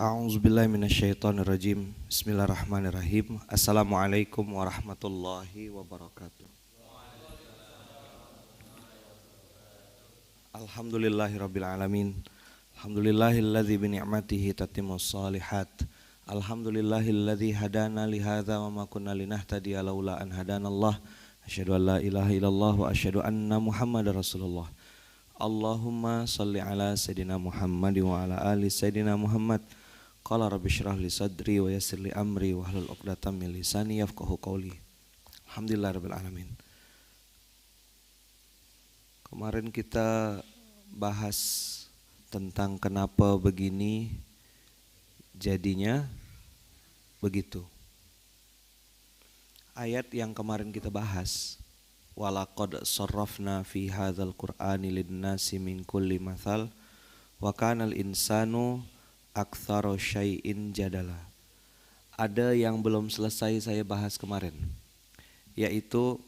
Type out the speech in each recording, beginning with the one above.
A'udzubillahi minasyaitonirrajim. Bismillahirrahmanirrahim. Assalamualaikum warahmatullahi wabarakatuh. Alhamdulillahirabbil alamin. Alhamdulillahilladzi bi ni'matihi tatimmus shalihat. Alhamdulillahilladzi hadana li hadza wa ma kunna linahtadiya laula an hadanallah. Asyhadu an la ilaha illallah wa asyhadu anna Muhammadar Rasulullah. Allahumma shalli ala sayidina Muhammad wa ala ali sayidina Muhammad. Qala rabbi syrah li sadri wa yassir li amri wa hlul 'uqdatam min lisani yafqahu qawli. Alhamdulillahirabbil alamin. Kemarin kita bahas tentang kenapa begini jadinya begitu. Ayat yang kemarin kita bahas, walaqad sarrafna fi hadzal qur'ani lin-nasi min kulli mathal wa kanal insanu aktsara syai'in jadala. Ada yang belum selesai saya bahas kemarin, yaitu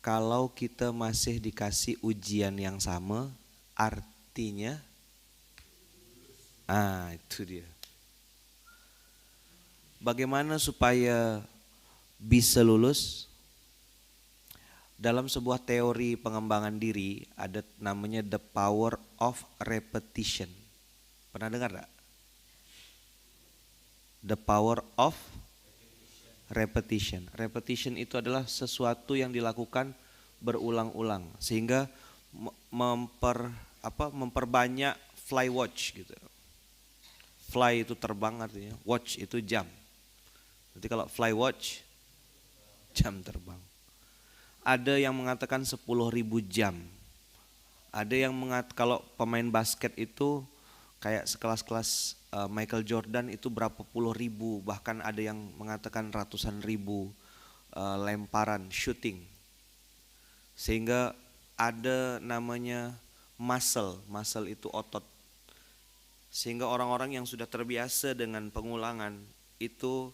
kalau kita masih dikasih ujian yang sama, artinya itu dia. Bagaimana supaya bisa lulus? Dalam sebuah teori pengembangan diri ada namanya the power of repetition. Pernah dengar enggak? The power of repetition. Repetition itu adalah sesuatu yang dilakukan berulang-ulang sehingga memperbanyak fly watch gitu. Fly itu terbang artinya, watch itu jam. Nanti kalau fly watch jam terbang. Ada yang mengatakan 10.000 jam. Ada yang kalau pemain basket itu kayak sekelas-kelas Michael Jordan itu berapa puluh ribu, bahkan ada yang mengatakan ratusan ribu lemparan, shooting. Sehingga ada namanya muscle itu otot. Sehingga orang-orang yang sudah terbiasa dengan pengulangan itu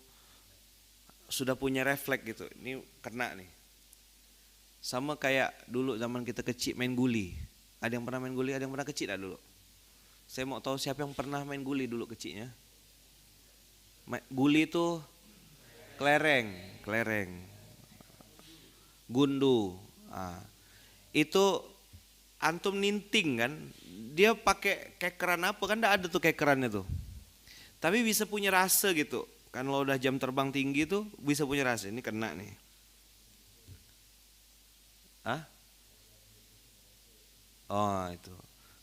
sudah punya refleks gitu, ini kena nih. Sama kayak dulu zaman kita kecil main guli. Ada yang pernah main guli, ada yang pernah kecil dulu? Saya mau tahu siapa yang pernah main guli dulu kecilnya. Guli itu kelereng, gundu. Itu antum ninting kan, dia pakai kekeran apa kan, enggak ada tuh kekerannya tuh. Tapi bisa punya rasa gitu. Kan kalau udah jam terbang tinggi tuh bisa punya rasa, ini kena nih. Oh itu.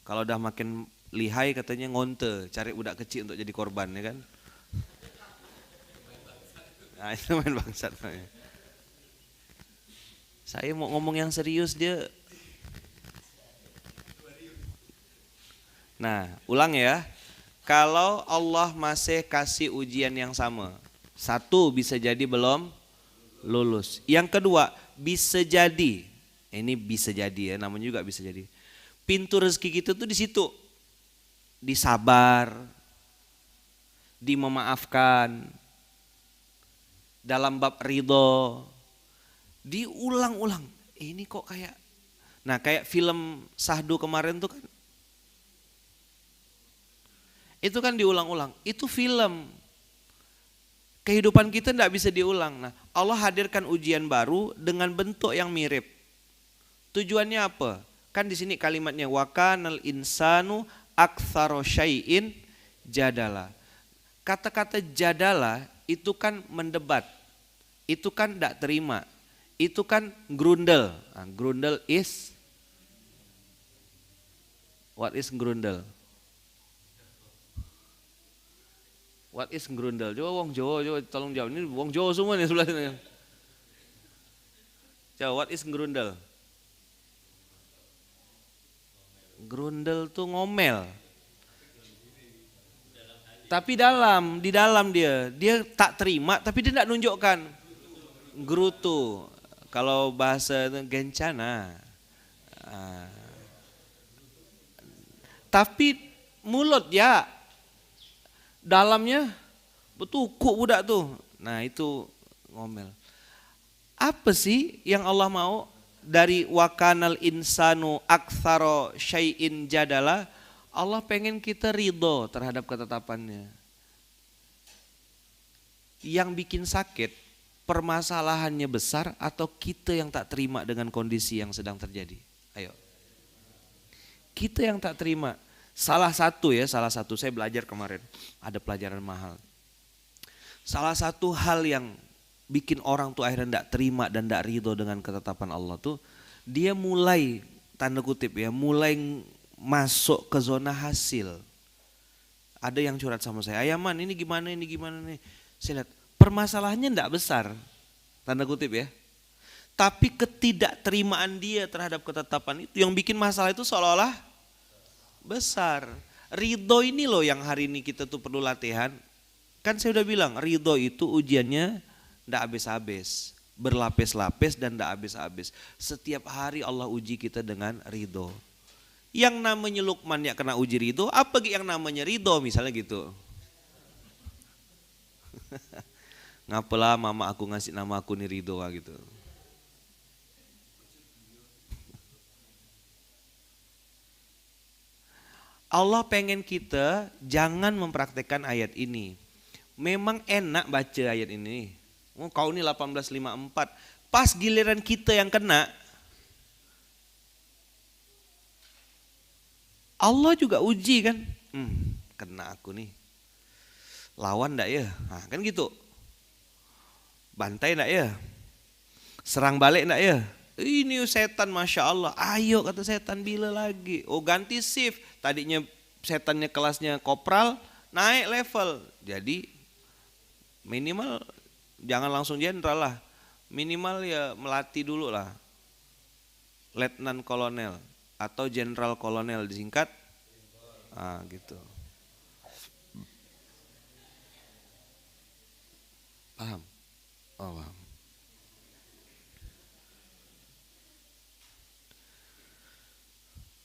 Kalau udah makin lihai katanya ngonte, cari budak kecil untuk jadi korban ya kan. Nah itu main bangsat. Saya mau ngomong yang serius dia. Nah ulang ya. Kalau Allah masih kasih ujian yang sama, satu bisa jadi belum lulus. Yang kedua bisa jadi, ini bisa jadi ya, namanya juga bisa jadi. Pintu rezeki kita tuh di situ. Disabar, dimemaafkan, dalam bab ridho, diulang-ulang. Ini kok kayak, nah kayak film Sahdu kemarin tuh kan, itu kan diulang-ulang. Itu film. Kehidupan kita tidak bisa diulang. Nah, Allah hadirkan ujian baru dengan bentuk yang mirip. Tujuannya apa? Kan di sini kalimatnya wa kanal insanu aktsara syai'in jadala. Kata-kata jadala itu kan mendebat. Itu kan tidak terima. Itu kan grundel. Nah, grundel is, what is grundel? What is grundel? Coba wong Jawa, coba tolong jawab. Ini wong Jawa semua nih sebelah sini. Coba what is grundel? Grundel tuh ngomel. Tapi di dalam dia tak terima tapi dia tidak nunjukkan. Gerutu. Kalau bahasa gencana. Tapi mulut ya, dalamnya betukuk budak tuh. Nah itu ngomel. Apa sih yang Allah mau? Dari wakanal insanu aktsara syai'in jadala, Allah pengen kita ridho terhadap ketetapannya. Yang bikin sakit, permasalahannya besar atau kita yang tak terima dengan kondisi yang sedang terjadi? Ayo. Kita yang tak terima. Salah satu saya belajar kemarin, ada pelajaran mahal. Salah satu hal yang bikin orang tuh akhirnya tidak terima dan tidak ridho dengan ketetapan Allah tuh, dia mulai, tanda kutip ya, mulai masuk ke zona hasil. Ada yang curhat sama saya, Ayaman ini gimana nih. Saya lihat permasalahannya tidak besar, tanda kutip ya. Tapi ketidakterimaan dia terhadap ketetapan itu yang bikin masalah itu seolah-olah besar. Ridho ini loh yang hari ini kita tuh perlu latihan. Kan saya udah bilang ridho itu ujiannya tidak habis-habis, berlapis-lapis dan tidak habis-habis. Setiap hari Allah uji kita dengan ridho. Yang namanya Luqman ya kena uji ridho, apa yang namanya ridho misalnya gitu. Ngapalah mama aku ngasih nama aku nih ridho gitu. Allah pengen kita jangan mempraktekkan ayat ini. Memang enak baca ayat ini. Oh, kau ini 1854. Pas giliran kita yang kena, Allah juga uji kan. Kena aku nih. Lawan enggak ya? Nah, kan gitu. Bantai enggak ya? Serang balik enggak ya? Ini setan Masya Allah. Ayo kata setan, bila lagi? Oh ganti shift. Tadinya setannya kelasnya kopral, naik level. Jadi minimal jangan langsung jenderal lah. Minimal ya melatih dulu lah. Letnan kolonel atau jenderal kolonel disingkat. Gitu. Paham? Oh, paham.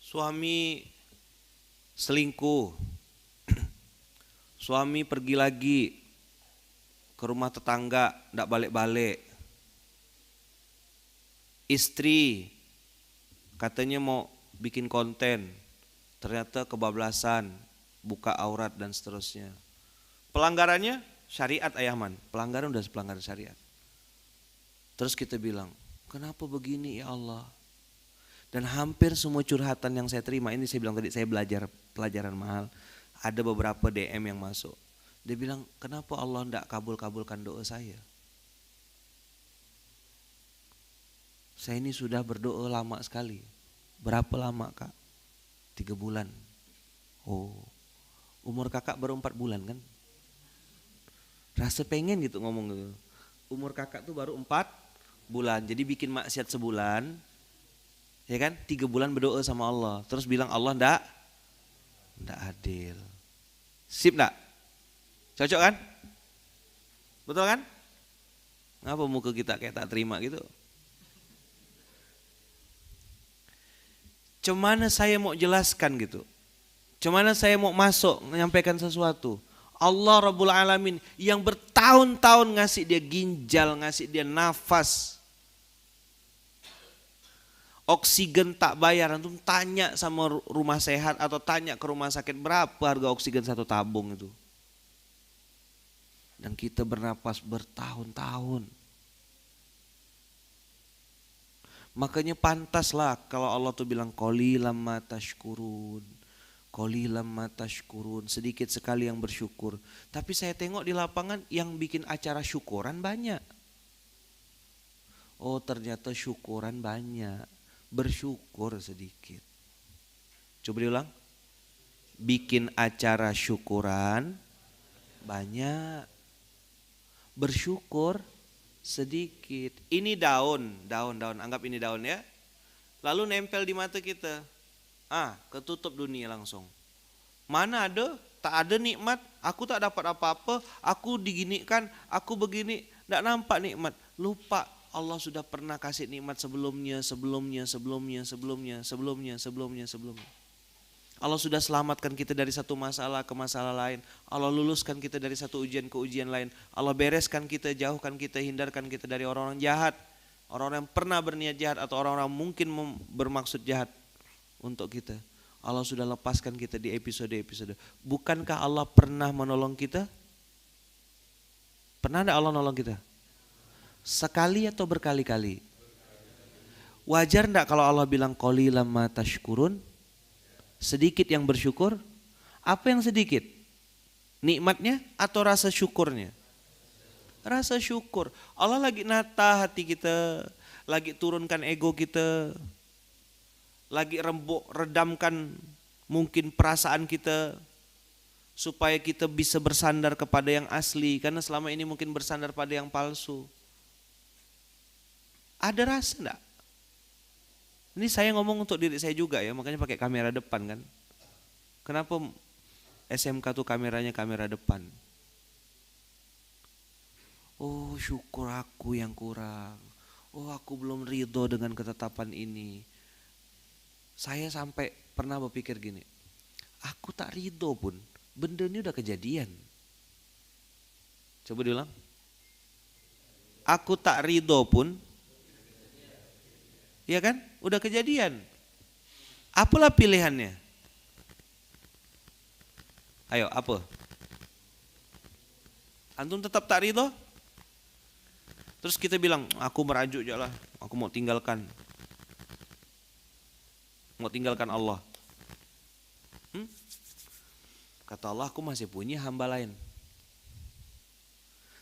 Suami selingkuh, suami pergi lagi ke rumah tetangga, tidak balik-balik. Istri katanya mau bikin konten, ternyata kebablasan, buka aurat dan seterusnya. Pelanggarannya syariat Ayaman, pelanggaran udah pelanggaran syariat. Terus kita bilang, kenapa begini ya Allah? Dan hampir semua curhatan yang saya terima, ini saya bilang tadi saya belajar pelajaran mahal. Ada beberapa DM yang masuk. Dia bilang, kenapa Allah tidak kabulkan doa saya? Saya ini sudah berdoa lama sekali. Berapa lama kak? 3 bulan. Oh, umur kakak baru 4 bulan kan? Rasa pengen gitu ngomong gitu. Umur kakak tuh baru 4 bulan. Jadi bikin maksiat sebulan. Ya kan, 3 bulan berdoa sama Allah. Terus bilang Allah ndak adil. Sip ndak? Cocok kan? Betul kan? Ngapa muka kita kayak tak terima gitu? Cemana saya mau jelaskan gitu. Cemana saya mau masuk menyampaikan sesuatu. Allah Rabbul Alamin yang bertahun-tahun ngasih dia ginjal, ngasih dia nafas. Oksigen tak bayar, antum tanya sama rumah sehat atau tanya ke rumah sakit berapa harga oksigen 1 tabung itu. Dan kita bernapas bertahun-tahun. Makanya pantaslah kalau Allah tuh bilang qalilam ma tashkurun. Qalilam ma tashkurun, sedikit sekali yang bersyukur. Tapi saya tengok di lapangan yang bikin acara syukuran banyak. Oh ternyata syukuran banyak. Bersyukur sedikit. Coba diulang. Bikin acara syukuran banyak. Bersyukur sedikit. Ini daun, anggap ini daun ya. Lalu nempel di mata kita. Ketutup dunia langsung. Mana ada, tak ada nikmat, aku tak dapat apa-apa, aku diginikan, aku begini, tak nampak nikmat. Lupa Allah sudah pernah kasih nikmat sebelumnya. Allah sudah selamatkan kita dari satu masalah ke masalah lain. Allah luluskan kita dari satu ujian ke ujian lain. Allah bereskan kita, jauhkan kita, hindarkan kita dari orang-orang jahat. Orang-orang yang pernah berniat jahat atau orang-orang mungkin bermaksud jahat untuk kita. Allah sudah lepaskan kita di episode-episode. Bukankah Allah pernah menolong kita? Pernah enggak Allah nolong kita? Sekali atau berkali-kali? Wajar enggak kalau Allah bilang qalilan ma tashkurun? Sedikit yang bersyukur? Apa yang sedikit? Nikmatnya atau rasa syukurnya? Rasa syukur. Allah lagi nata hati kita, lagi turunkan ego kita, lagi redamkan mungkin perasaan kita supaya kita bisa bersandar kepada yang asli, karena selama ini mungkin bersandar pada yang palsu. Ada rasa enggak? Ini saya ngomong untuk diri saya juga ya, makanya pakai kamera depan kan. Kenapa SMK tuh kameranya kamera depan? Oh, syukur aku yang kurang. Oh, aku belum ridho dengan ketetapan ini. Saya sampai pernah berpikir gini, aku tak ridho pun, benda ini udah kejadian. Coba diulang. Aku tak ridho pun, ya kan? Udah kejadian. Apalah pilihannya? Ayo, apa? Antum tetap tak ridho? Terus kita bilang, aku merajuk aja lah, aku mau tinggalkan Allah. Kata Allah, aku masih punya hamba lain.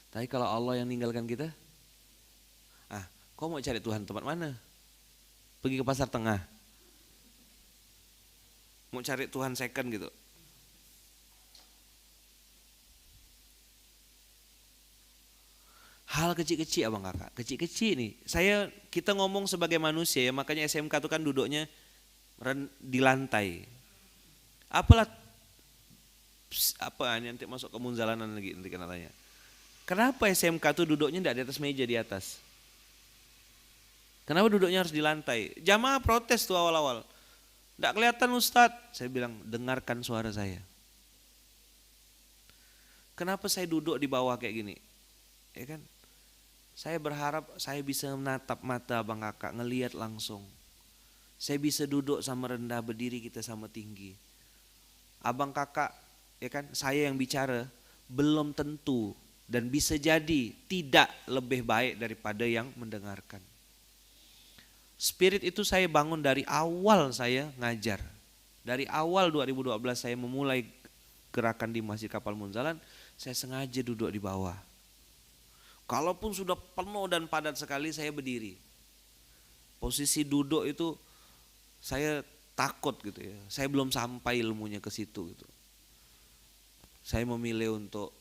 Tapi kalau Allah yang ninggalkan kita, kau mau cari Tuhan tempat mana? Pergi ke pasar tengah. Mau cari Tuhan second gitu. Hal kecil-kecil abang kakak, kecil-kecil nih. Kita ngomong sebagai manusia ya, makanya SMK itu kan duduknya di lantai. Nanti masuk ke munzalanan lagi nanti kena tanya. Kenapa SMK itu duduknya tidak di atas meja di atas? Kenapa duduknya harus di lantai? Jamaah protes tuh awal-awal. Tidak kelihatan Ustadz. Saya bilang dengarkan suara saya. Kenapa saya duduk di bawah kayak gini? Ya kan? Saya berharap saya bisa menatap mata abang kakak, ngelihat langsung. Saya bisa duduk sama rendah, berdiri kita sama tinggi. Abang kakak, ya kan, saya yang bicara belum tentu dan bisa jadi tidak lebih baik daripada yang mendengarkan. Spirit itu saya bangun dari awal saya ngajar. Dari awal 2012 saya memulai gerakan di Masjid Kapal Munzalan, saya sengaja duduk di bawah. Kalaupun sudah penuh dan padat sekali, saya berdiri. Posisi duduk itu saya takut gitu ya. Saya belum sampai ilmunya ke situ gitu. Saya memilih untuk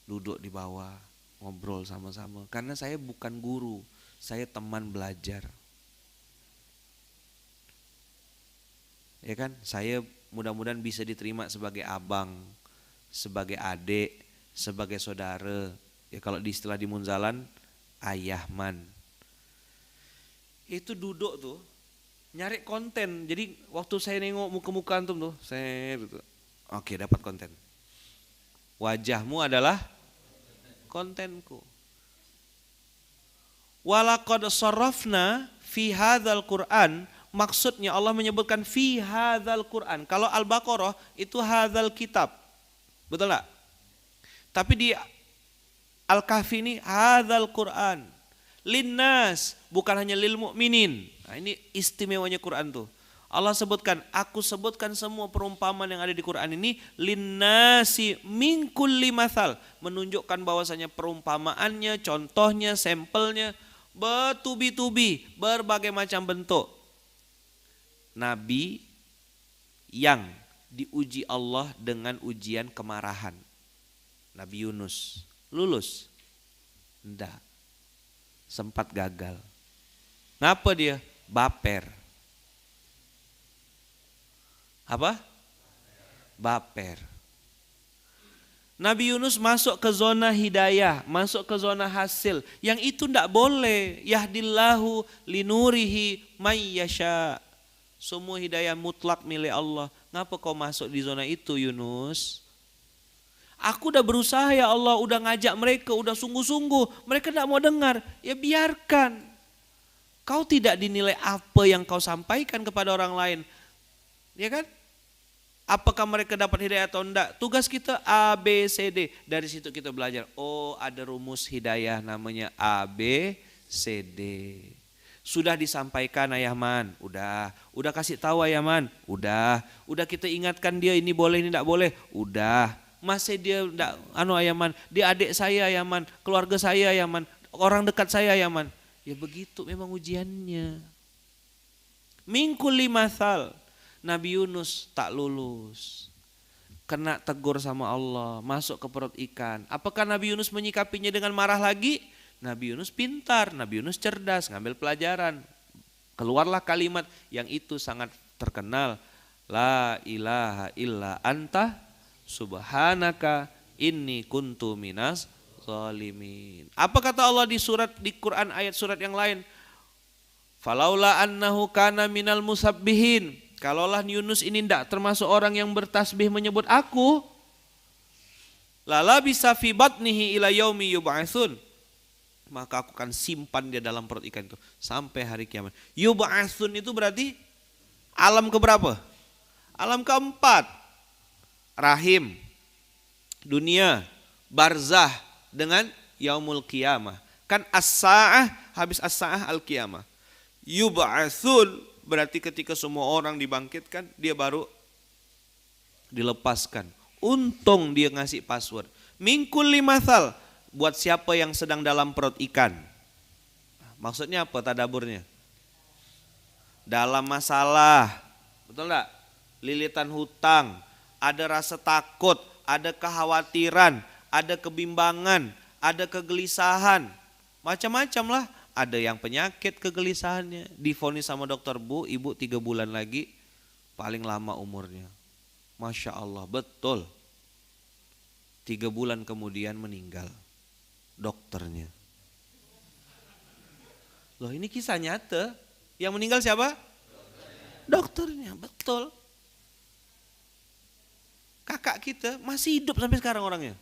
duduk di bawah, ngobrol sama-sama. Karena saya bukan guru, saya teman belajar. Ya kan, saya mudah-mudahan bisa diterima sebagai abang, sebagai adik, sebagai saudara. Ya kalau di istilah di Munzalan, ayahman. Itu duduk tuh, nyari konten. Jadi waktu saya nengok muka-muka antum tuh, saya gitu. Oke, dapat konten. Wajahmu adalah kontenku. Walaqad sharrafna fi hadzal Qur'an, maksudnya Allah menyebutkan fi hadzal Qur'an. Kalau Al-Baqarah itu hadzal kitab. Betul enggak? Tapi di Al-Kahfi ini hadzal Qur'an. Linnas, bukan hanya lil mu'minin. Nah, ini istimewanya Quran tuh. Allah sebutkan, aku sebutkan semua perumpamaan yang ada di Quran ini linnasi min kulli mathal, menunjukkan bahwasanya perumpamaannya, contohnya, sampelnya bertubi-tubi, berbagai macam bentuk. Nabi yang diuji Allah dengan ujian kemarahan. Nabi Yunus lulus? Enggak. Sempat gagal. Ngapa dia? Baper. Apa? Baper. Nabi Yunus masuk ke zona hidayah, masuk ke zona hasil. Yang itu enggak boleh. Yahdillahu linurihi may yasha. Semua hidayah mutlak milik Allah. Ngapa kau masuk di zona itu Yunus? Aku udah berusaha ya Allah, udah ngajak mereka, udah sungguh-sungguh. Mereka enggak mau dengar, ya biarkan. Kau tidak dinilai apa yang kau sampaikan kepada orang lain. Ya kan? Apakah mereka dapat hidayah atau enggak? Tugas kita A, B, C, D. Dari situ kita belajar. Oh, ada rumus hidayah namanya A, B, C, D. Sudah disampaikan Ayaman, udah kasih tahu Ayaman, udah kita ingatkan dia ini boleh ini enggak boleh, udah. Masih dia enggak Ayaman, dia adik saya Ayaman, keluarga saya Ayaman, orang dekat saya Ayaman. Ya begitu memang ujiannya. Mingkul limathal. Nabi Yunus tak lulus, kena tegur sama Allah, masuk ke perut ikan. Apakah Nabi Yunus menyikapinya dengan marah lagi? Nabi Yunus pintar, Nabi Yunus cerdas, ngambil pelajaran. Keluarlah kalimat yang itu sangat terkenal. La ilaha illa anta subhanaka inni kuntu minas zalimin. Apa kata Allah di Quran ayat surat yang lain? Falaula annahu kana minal musabbihin. Kalaulah Yunus ini tidak termasuk orang yang bertasbih menyebut aku, lala bisa fi batnihi ila yaumi yub'atsun, maka aku akan simpan dia dalam perut ikan itu sampai hari kiamat. Yub'atsun itu berarti alam keberapa? Alam keempat. Rahim, dunia, barzah dengan yaumul qiyamah. Kan as-sa'ah, habis as-sa'ah al-qiyamah. Yub'atsun berarti ketika semua orang dibangkitkan, dia baru dilepaskan. Untung dia ngasih password. Mingkul limathal, buat siapa yang sedang dalam perut ikan. Maksudnya apa tadaburnya? Dalam masalah, betul enggak? Lilitan hutang, ada rasa takut, ada kekhawatiran, ada kebimbangan, ada kegelisahan, macam-macam lah. Ada yang penyakit kegelisahannya, divonis sama dokter, bu, ibu 3 bulan lagi paling lama umurnya. Masya Allah, betul. 3 bulan kemudian meninggal dokternya. Loh ini kisah nyata, yang meninggal siapa? Dokternya, betul. Kakak kita masih hidup sampai sekarang orangnya.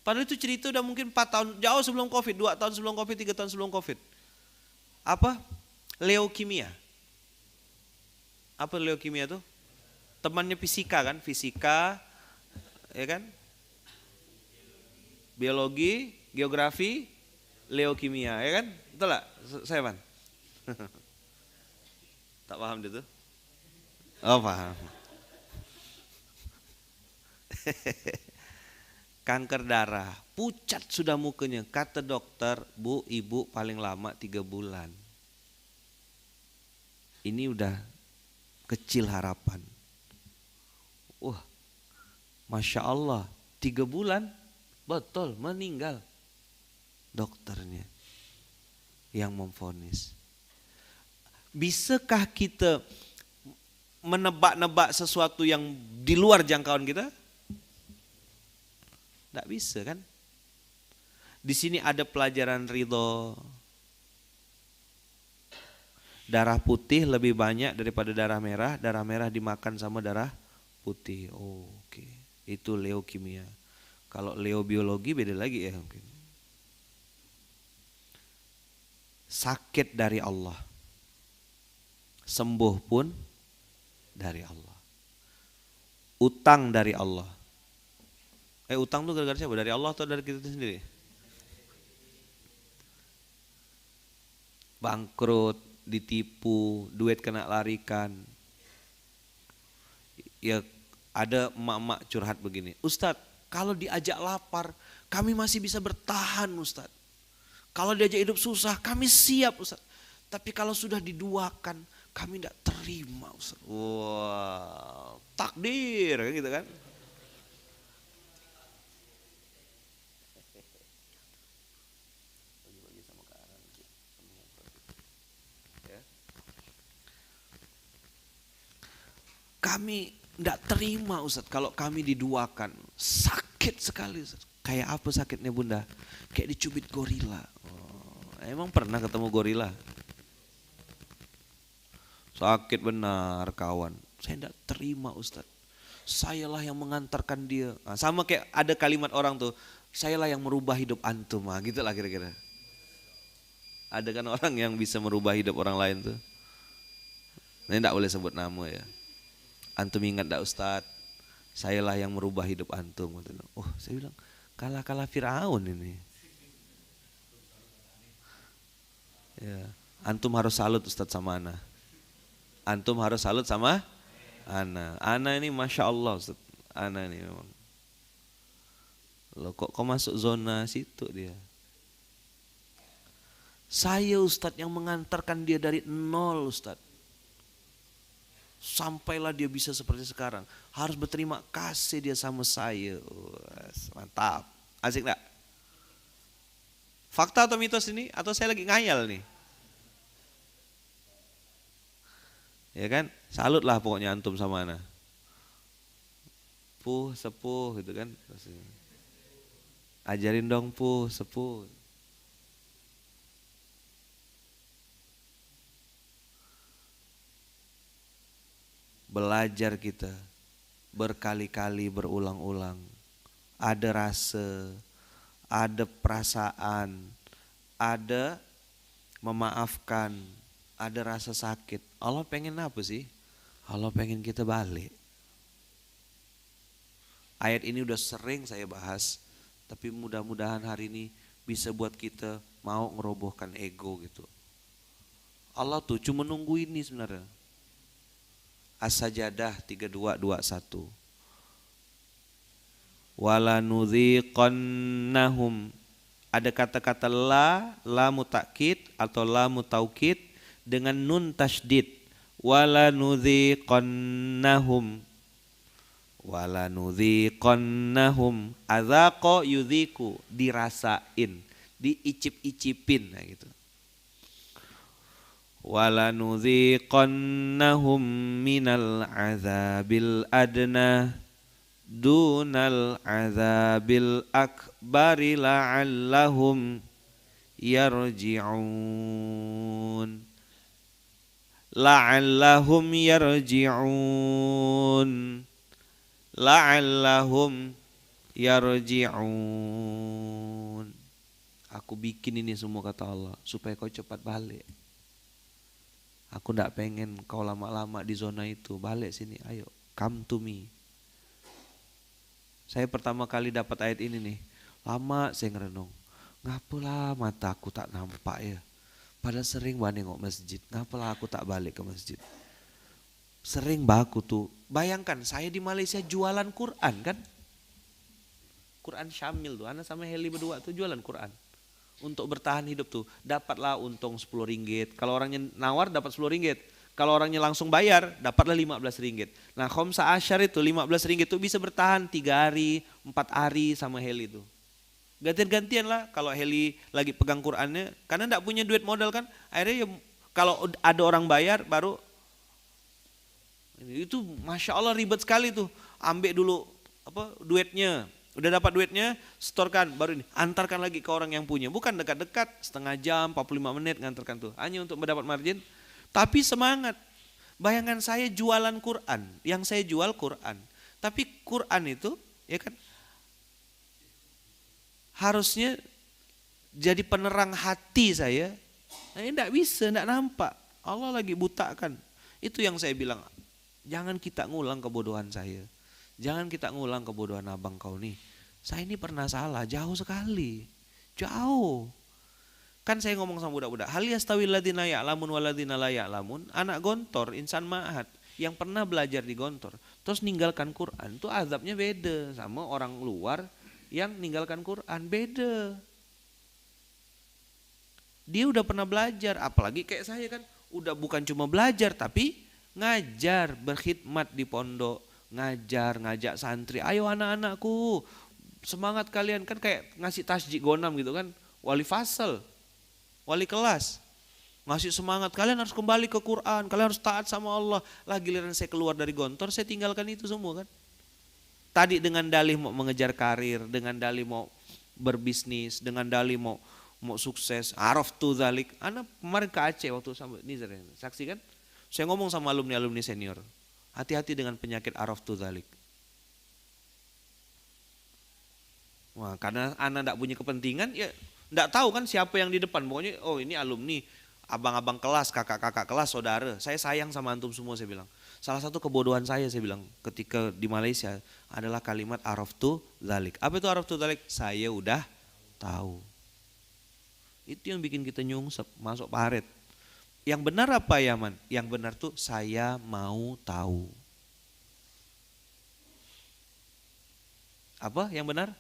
Padahal itu cerita udah mungkin 4 tahun, jauh sebelum COVID, 2 tahun sebelum COVID, 3 tahun sebelum COVID. Apa? Leukemia. Apa leukemia itu? Temannya fisika kan? Fisika, ya kan? Biologi, geografi, leukemia, ya kan? Betul lah, saya Pan? Tak paham itu? Oh paham. Kanker darah, pucat sudah mukanya. Kata dokter, bu, ibu paling lama 3 bulan. Ini udah kecil harapan. Wah, Masya Allah, 3 bulan, betul meninggal. Dokternya yang memvonis. Bisakah kita menebak-nebak sesuatu yang di luar jangkauan kita? Tidak bisa kan? Di sini ada pelajaran ridho. Darah putih lebih banyak daripada darah merah dimakan sama darah putih. Oh, oke. Itu leukemia. Kalau leobiologi beda lagi ya mungkin. Sakit dari Allah. Sembuh pun dari Allah. Utang dari Allah. Utang tuh gara-gara siapa? Dari Allah atau dari kita sendiri? Bangkrut, ditipu, duit kena larikan. Ya ada emak-emak curhat begini, Ustadz, kalau diajak lapar kami masih bisa bertahan Ustadz. Kalau diajak hidup susah kami siap Ustadz. Tapi kalau sudah diduakan kami tidak terima Ustadz. Wah, takdir kan gitu kan. Kami tidak terima Ustadz kalau kami diduakan. Sakit sekali Ustadz. Kayak apa sakitnya bunda? Kayak dicubit gorila. Oh, emang pernah ketemu gorila? Sakit benar kawan. Saya tidak terima Ustadz. Sayalah yang mengantarkan dia. Nah, sama kayak ada kalimat orang tuh. Sayalah yang merubah hidup antum. Nah, gitu lah kira-kira. Ada kan orang yang bisa merubah hidup orang lain tuh. Ini tidak boleh sebut nama ya. Antum ingat tak Ustaz? Sayalah yang merubah hidup antum. Oh, saya bilang, kalah-kalah Firaun ini. Ya. Antum harus salut Ustaz sama Ana. Antum harus salut sama Ana. Ana ini Masya Allah Ustaz. Ana ini memang. Loh kok masuk zona situ dia. Saya Ustaz yang mengantarkan dia dari nol Ustaz. Sampailah dia bisa seperti sekarang. Harus berterima kasih dia sama saya. Mantap. Asik gak? Fakta atau mitos ini? Atau saya lagi ngayal nih? Ya kan? Salut lah pokoknya antum sama Ana. Puh, sepuh gitu kan. Ajarin dong puh, sepuh. Belajar kita berkali-kali berulang-ulang. Ada rasa, ada perasaan, ada memaafkan, ada rasa sakit. Allah pengen apa sih? Allah pengen kita balik. Ayat ini udah sering saya bahas, tapi mudah-mudahan hari ini bisa buat kita mau ngerobohkan ego gitu. Allah tuh cuma nunggu ini sebenarnya. As-Sajadah 32:21. Wala nudhiqannahum. Ada kata-kata la mutakkid atau la mutaukid dengan nun tasydid. Wala nudhiqannahum. Wala nudhiqannahum. Adzaqa yudhiku, dirasain, diicip-icipin nah gitu. Wala nudhiqannahum minal azabil adna dunal azabil akbari la'allahum yarji'un. La'allahum yarji'un. La'allahum yarji'un. Aku bikin ini semua kata Allah supaya kau cepat balik. Aku tidak pengen kau lama-lama di zona itu. Balik sini, ayo, come to me. Saya pertama kali dapat ayat ini nih, lama saya ngerenung. Ngapalah mata aku tak nampak ya. Padahal sering banget nengok masjid. Ngapalah aku tak balik ke masjid. Sering baku tuh. Bayangkan saya di Malaysia jualan Quran kan. Quran Syamil tuh. Ana sama Heli berdua tuh jualan Quran. Untuk bertahan hidup tuh dapatlah untung 10 ringgit. Kalau orangnya nawar dapat 10 ringgit. Kalau orangnya langsung bayar dapatlah 15 ringgit. Nah khomsa asyar itu 15 ringgit itu bisa bertahan 3 hari, 4 hari sama Heli itu. Gantian-gantian lah kalau Heli lagi pegang Qurannya. Karena enggak punya duit modal kan. Akhirnya ya, kalau ada orang bayar baru. Itu Masya Allah ribet sekali tuh. Ambil dulu duitnya. Udah dapat duitnya, setorkan, baru ini antarkan lagi ke orang yang punya. Bukan dekat-dekat, setengah jam, 45 menit ngantarkan tuh. Hanya untuk mendapat margin. Tapi semangat. Bayangan saya jualan Quran, yang saya jual Quran. Tapi Quran itu, ya kan, harusnya jadi penerang hati saya. Nah, ini enggak bisa, enggak nampak. Allah lagi butakan. Itu yang saya bilang, jangan kita ngulang kebodohan saya. Jangan kita ngulang kebodohan abang kau nih. Saya ini pernah salah, jauh sekali. Jauh. Kan saya ngomong sama budak-budak, hal yastawil ladzina ya'lamun wal ladzina la ya'lamun. Anak gontor, insan ma'had yang pernah belajar di gontor, terus ninggalkan Quran, itu azabnya beda sama orang luar yang ninggalkan Quran, beda. Dia udah pernah belajar, apalagi kayak saya kan, udah bukan cuma belajar tapi ngajar, berkhidmat di pondok. Ngajak santri, ayo anak-anakku semangat kalian, kan kayak ngasih tasjid gonam gitu kan, wali fasal, wali kelas, ngasih semangat kalian harus kembali ke Quran, kalian harus taat sama Allah. Lah giliran saya keluar dari gontor saya tinggalkan itu semua kan. Tadi dengan dalih mau mengejar karir, dengan dalih mau berbisnis, dengan dalih mau sukses, araftu dzalik. Anak kemarin ke Aceh waktu sampai Nizar, saksi kan, saya ngomong sama alumni senior, hati-hati dengan penyakit araftu dzalik. Wah, karena anak enggak punya kepentingan ya enggak tahu kan siapa yang di depan. Pokoknya oh ini alumni abang-abang kelas, kakak-kakak kelas, saudara, saya sayang sama antum semua, saya bilang. Salah satu kebodohan saya bilang, ketika di Malaysia adalah kalimat araftu dzalik. Apa itu araftu dzalik? Saya udah tahu. Itu yang bikin kita nyungsep, masuk paret. Yang benar apa ya, Man? Yang benar tuh saya mau tahu. Apa yang benar?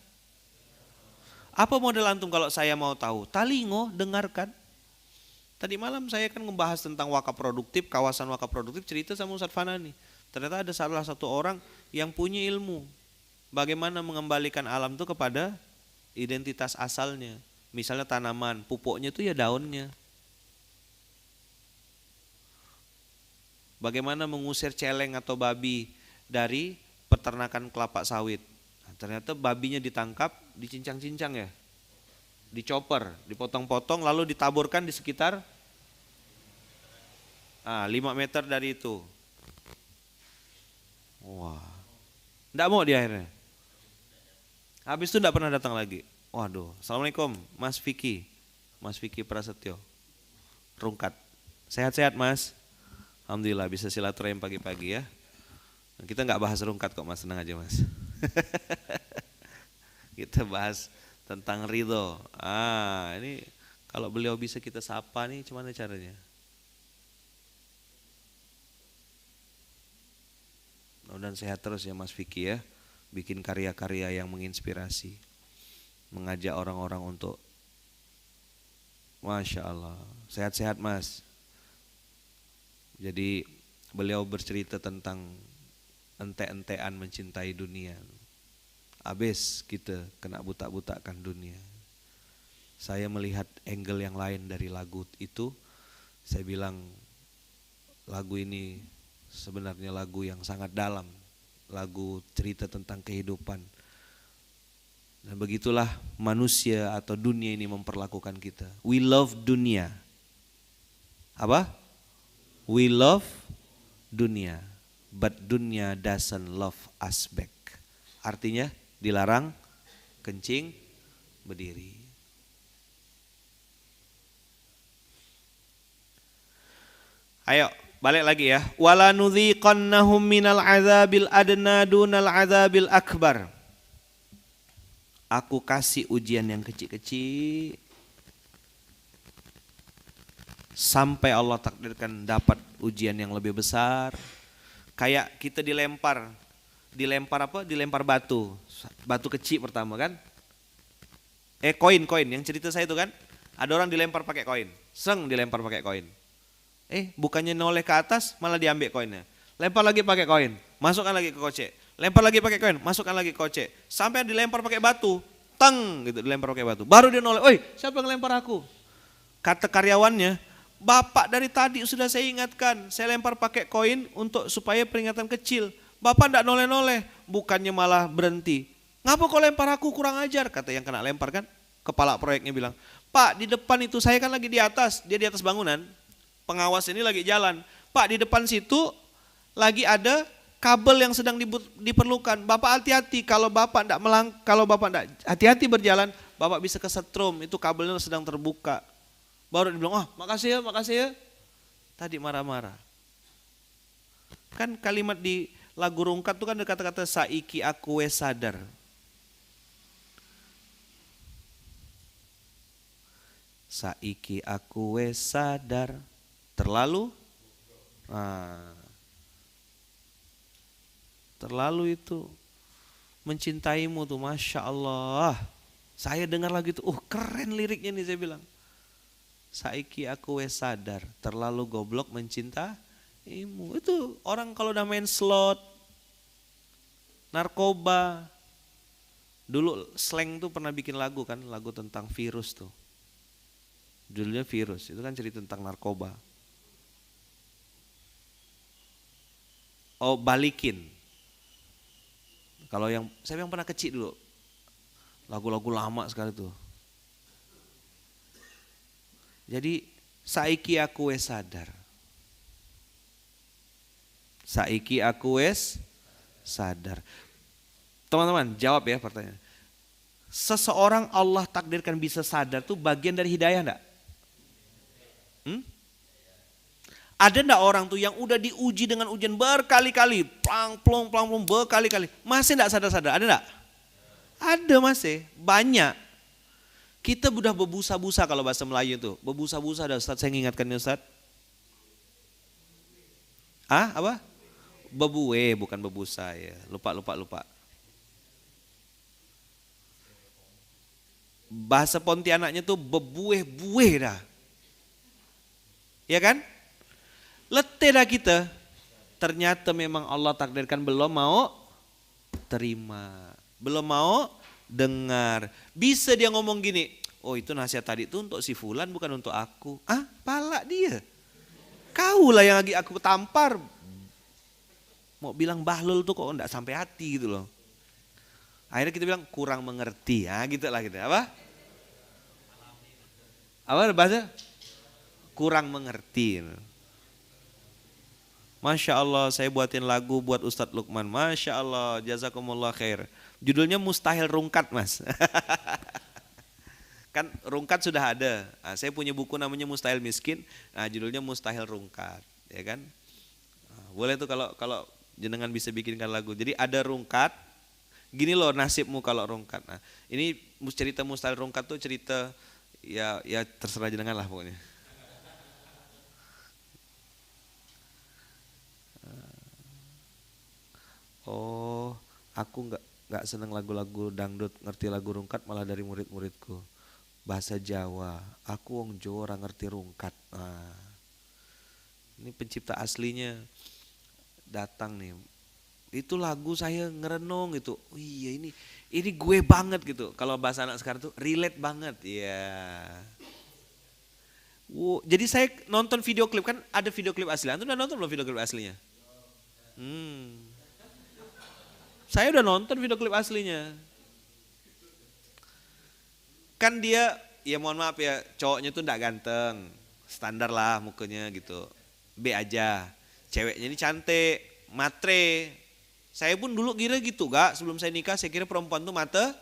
Apa model antum kalau saya mau tahu? Talingo, dengarkan. Tadi malam saya kan membahas tentang wakaf produktif, kawasan wakaf produktif, cerita sama Ustadz Fanani. Ternyata ada salah satu orang yang punya ilmu. Bagaimana mengembalikan alam itu kepada identitas asalnya. Misalnya tanaman, pupuknya itu ya daunnya. Bagaimana mengusir celeng atau babi dari peternakan kelapa sawit. Nah, ternyata babinya ditangkap, dicincang-cincang ya. Dicoper, dipotong-potong lalu ditaburkan di sekitar 5 meter dari itu. Wah, enggak mau dia akhirnya. Habis itu enggak pernah datang lagi. Waduh, Assalamualaikum Mas Vicky Prasetyo, Rungkat. Sehat-sehat Mas? Alhamdulillah bisa silaturahim pagi-pagi ya. Kita enggak bahas Rungkat kok Mas, tenang aja Mas. Kita bahas tentang ridho. Ini kalau beliau bisa kita sapa nih, gimana caranya? Dan sehat terus ya Mas Vicky ya. Bikin karya-karya yang menginspirasi. Mengajak orang-orang untuk Masya Allah. Sehat-sehat Mas. Jadi beliau bercerita tentang ente-entean mencintai dunia. Habis kita kena buta-butakan dunia. Saya melihat angle yang lain dari lagu itu. Saya bilang lagu ini sebenarnya lagu yang sangat dalam. Lagu cerita tentang kehidupan. Dan begitulah manusia atau dunia ini memperlakukan kita. We love dunia. Apa? We love dunia. But dunia doesn't love us back. Artinya dilarang kencing berdiri. Ayo balik lagi ya. Wala nudhiqannahum minal azabil adna dunal azabil akbar. Aku kasih ujian yang kecil-kecil sampai Allah takdirkan dapat ujian yang lebih besar. Kayak kita dilempar apa? Dilempar batu kecil pertama kan? Koin yang cerita saya itu kan? Ada orang dilempar pakai koin, dilempar pakai koin. Bukannya noleh ke atas, malah diambil koinnya. Lempar lagi pakai koin, masukkan lagi ke kocek. Lempar lagi pakai koin, masukkan lagi ke kocek. Sampai dilempar pakai batu, gitu dilempar pakai batu. Baru dia noleh, siapa yang lempar aku? Kata karyawannya, Bapak dari tadi sudah saya ingatkan, saya lempar pakai koin untuk supaya peringatan kecil. Bapak enggak noleh-noleh, bukannya malah berhenti. Ngapa kau lempar aku, kurang ajar, kata yang kena lempar kan. Kepala proyeknya bilang, Pak di depan itu saya kan lagi di atas, dia di atas bangunan. Pengawas ini lagi jalan. Pak di depan situ lagi ada kabel yang sedang diperlukan. Bapak hati-hati, kalau Bapak enggak hati-hati berjalan, Bapak bisa kesetrum, itu kabelnya sedang terbuka. Baru dia bilang, makasih ya. Tadi marah-marah. Kan kalimat di lagu Rungkat itu kan ada kata-kata saiki aku wes sadar. Saiki aku wes sadar. Terlalu itu mencintaimu tuh, Masya Allah. Saya dengar lagi tuh, keren liriknya nih, saya bilang. Saiki aku wes sadar, terlalu goblok mencintaimu. Itu orang kalau udah main slot, narkoba. Dulu Slang tuh pernah bikin lagu kan, lagu tentang virus tuh. Judulnya Virus, itu kan cerita tentang narkoba. Balikin. Kalau saya yang pernah kecil dulu, lagu-lagu lama sekali tuh. Jadi saiki aku wes sadar. Saiki aku wes sadar. Teman-teman jawab ya pertanyaan. Seseorang Allah takdirkan bisa sadar tuh bagian dari hidayah enggak? Ada enggak orang tuh yang udah diuji dengan ujian berkali-kali, plang plong berkali-kali, masih enggak sadar-sadar? Ada enggak? Ada masih, banyak. Kita udah bebusa-busa kalau bahasa Melayu itu. Bebusa-busa ada Ustaz, saya ingatkan ya Ustaz. Apa? Bebue, bukan bebusa ya. Lupa. Bahasa Pontianaknya tuh bebueh-bueh dah. Ya kan? Letih dah kita. Ternyata memang Allah takdirkan belum mau terima. Belum mau dengar. Bisa dia ngomong gini, oh itu nasihat tadi itu untuk si Fulan bukan untuk aku. Pala dia. Kaulah yang lagi aku tampar. Mau bilang bahlul tuh kok enggak sampai hati gitu loh. Akhirnya kita bilang kurang mengerti. Gitu lah gitu. Apa bahasa? Kurang mengerti. Masya Allah, saya buatin lagu buat Ustadz Lukman. Masya Allah, jazakumullah khair. Judulnya Mustahil Rungkat, Mas. Kan rungkat sudah ada. Saya punya buku namanya Mustahil Miskin. Judulnya Mustahil Rungkat, ya kan? Boleh tuh kalau jenengan bisa bikinkan lagu. Jadi ada rungkat. Gini loh nasibmu kalau rungkat. Ini cerita Mustahil Rungkat tuh cerita ya terserah jenengan lah pokoknya. Oh, aku nggak seneng lagu-lagu dangdut, ngerti lagu rungkat malah dari murid-muridku. Bahasa Jawa, aku wong Jawa orang ngerti rungkat. Ini pencipta aslinya datang nih. Itu lagu saya ngerenung gitu. Oh iya ini gue banget gitu. Kalau bahasa anak sekarang tuh relate banget. Iya. Jadi saya nonton video klip, kan ada video klip asli. Antum udah nonton belum video klip aslinya? Saya udah nonton video klip aslinya. Kan dia, ya mohon maaf ya, cowoknya tuh enggak ganteng. Standar lah mukanya gitu. B aja. Ceweknya ini cantik, matre. Saya pun dulu kira gitu gak, sebelum saya nikah saya kira perempuan tuh mata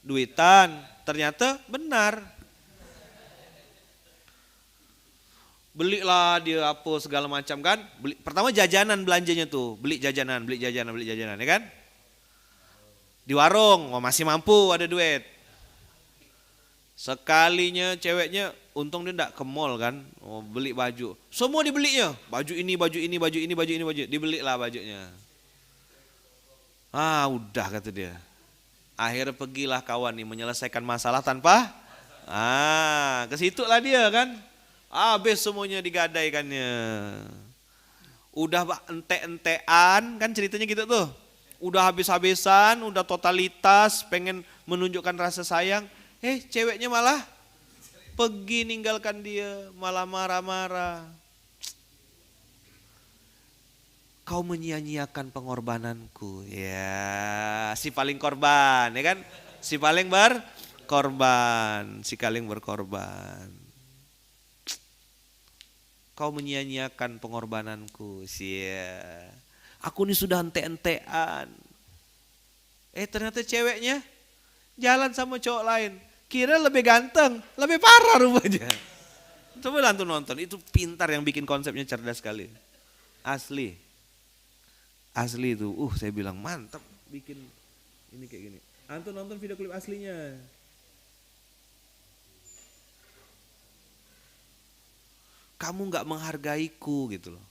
duitan. Ternyata benar. Belilah dia apa segala macam kan. Pertama jajanan belanjanya tuh. Beli jajanan ya kan. Di warung, masih mampu ada duit. Sekalinya ceweknya, untung dia enggak ke mall kan, beli baju. Semua dibelinya, baju ini, dibelilah bajunya. Udah kata dia. Akhirnya pergilah kawan nih menyelesaikan masalah tanpa, ke situ lah dia kan. Habis semuanya digadaikannya. Udah ente-entean kan ceritanya gitu tuh. Udah habis-habisan, udah totalitas, pengen menunjukkan rasa sayang. Ceweknya malah pergi ninggalkan dia, malah marah-marah. Kau menyia-nyiakan pengorbananku. Ya, si paling korban, ya kan? Si paling berkorban. Kau menyia-nyiakan pengorbananku. Aku ini sudah ente-entean. Ternyata ceweknya jalan sama cowok lain. Kira lebih ganteng, lebih parah rupanya. Coba antum nonton, itu pintar yang bikin konsepnya cerdas sekali. Asli itu, saya bilang mantap bikin ini kayak gini. Antum nonton video klip aslinya. Kamu nggak menghargaiku gitu loh.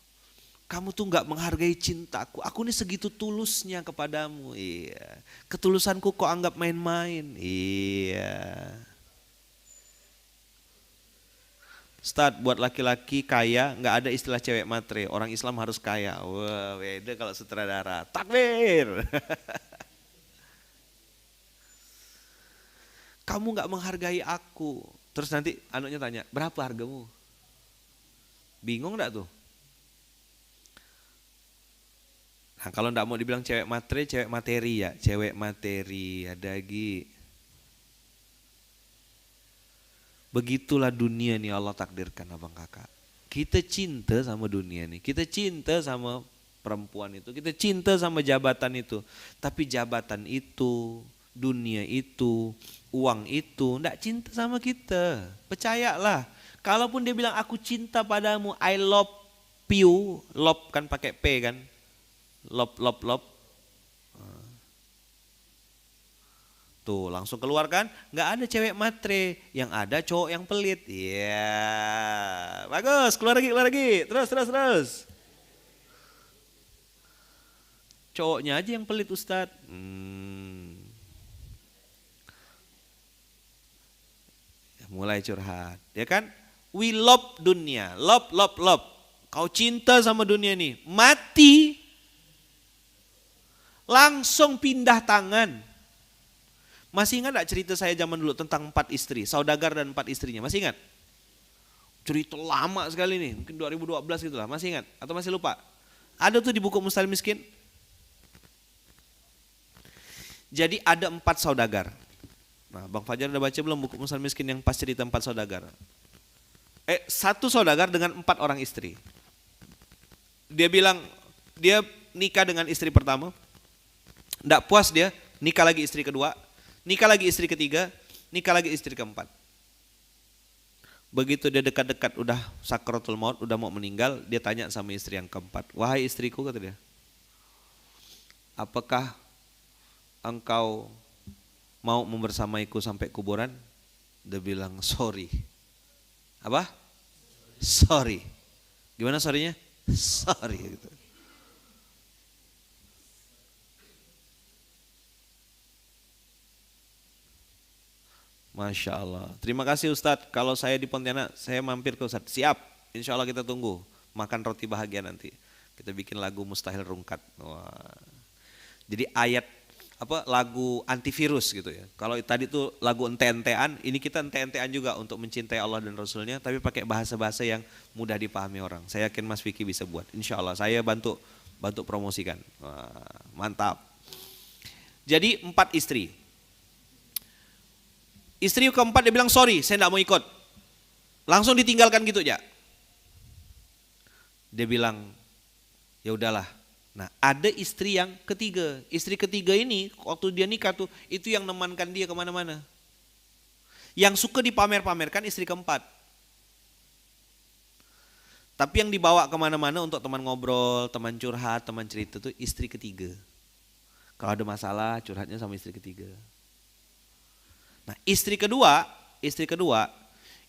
Kamu tuh nggak menghargai cintaku. Aku ini segitu tulusnya kepadamu. Iya. Ketulusanku kok anggap main-main. Iya. Ustaz, buat laki-laki kaya nggak ada istilah cewek matre. Orang Islam harus kaya. Wah, beda kalau sutradara. Takbir. Kamu nggak menghargai aku. Terus nanti anaknya tanya, berapa hargamu? Bingung nggak tuh? Nah, kalau enggak mau dibilang cewek matre, cewek materi ya. Cewek materi, ada lagi. Begitulah dunia nih Allah takdirkan abang kakak. Kita cinta sama dunia nih. Kita cinta sama perempuan itu. Kita cinta sama jabatan itu. Tapi jabatan itu, dunia itu, uang itu enggak cinta sama kita. Percayalah. Kalaupun dia bilang aku cinta padamu, I love piu, lop kan pakai P kan. Lop, lop, lop. Tuh langsung keluar kan, nggak ada cewek matre, yang ada cowok yang pelit. Iya, bagus, keluar lagi, terus. Cowoknya aja yang pelit Ustadz. Mulai curhat, ya kan? We love dunia, love. Kau cinta sama dunia nih, mati, langsung pindah tangan. Masih ingat gak cerita saya zaman dulu tentang 4 istri, saudagar dan 4 istrinya, masih ingat? Cerita lama sekali nih, mungkin 2012 gitu lah, masih ingat? Atau masih lupa? Ada tuh di buku Mustahil Miskin. Jadi ada 4 saudagar. Nah, Bang Fajar udah baca belum buku Mustahil Miskin yang pas cerita 4 saudagar? 1 saudagar dengan 4 orang istri. Dia bilang, dia nikah dengan istri pertama, enggak puas dia, nikah lagi istri kedua, nikah lagi istri ketiga, nikah lagi istri keempat. Begitu dia dekat-dekat udah sakratul maut, udah mau meninggal, dia tanya sama istri yang keempat, wahai istriku, kata dia, apakah engkau mau membersamaiku sampai kuburan? Dia bilang sorry. Apa? Sorry. Gimana sorrynya? Sorry gitu. Masya Allah. Terima kasih Ustadz. Kalau saya di Pontianak, saya mampir ke Ustadz. Siap. Insya Allah kita tunggu. Makan roti bahagia nanti. Kita bikin lagu Mustahil Rungkat. Wah. Jadi ayat lagu antivirus gitu ya. Kalau tadi tuh lagu ente-entean, ini kita ente-entean juga untuk mencintai Allah dan Rasulnya, tapi pakai bahasa-bahasa yang mudah dipahami orang. Saya yakin Mas Vicky bisa buat. Insya Allah saya bantu promosikan. Wah, mantap. Jadi 4 istri. Istri keempat dia bilang sorry, saya tidak mau ikut. Langsung ditinggalkan gitu aja. Dia bilang ya udahlah. Nah ada istri yang ketiga. Istri ketiga ini waktu dia nikah tuh itu yang nemankan dia kemana-mana. Yang suka dipamer-pamerkan istri keempat. Tapi yang dibawa kemana-mana untuk teman ngobrol, teman curhat, teman cerita tuh istri ketiga. Kalau ada masalah curhatnya sama istri ketiga. Nah istri kedua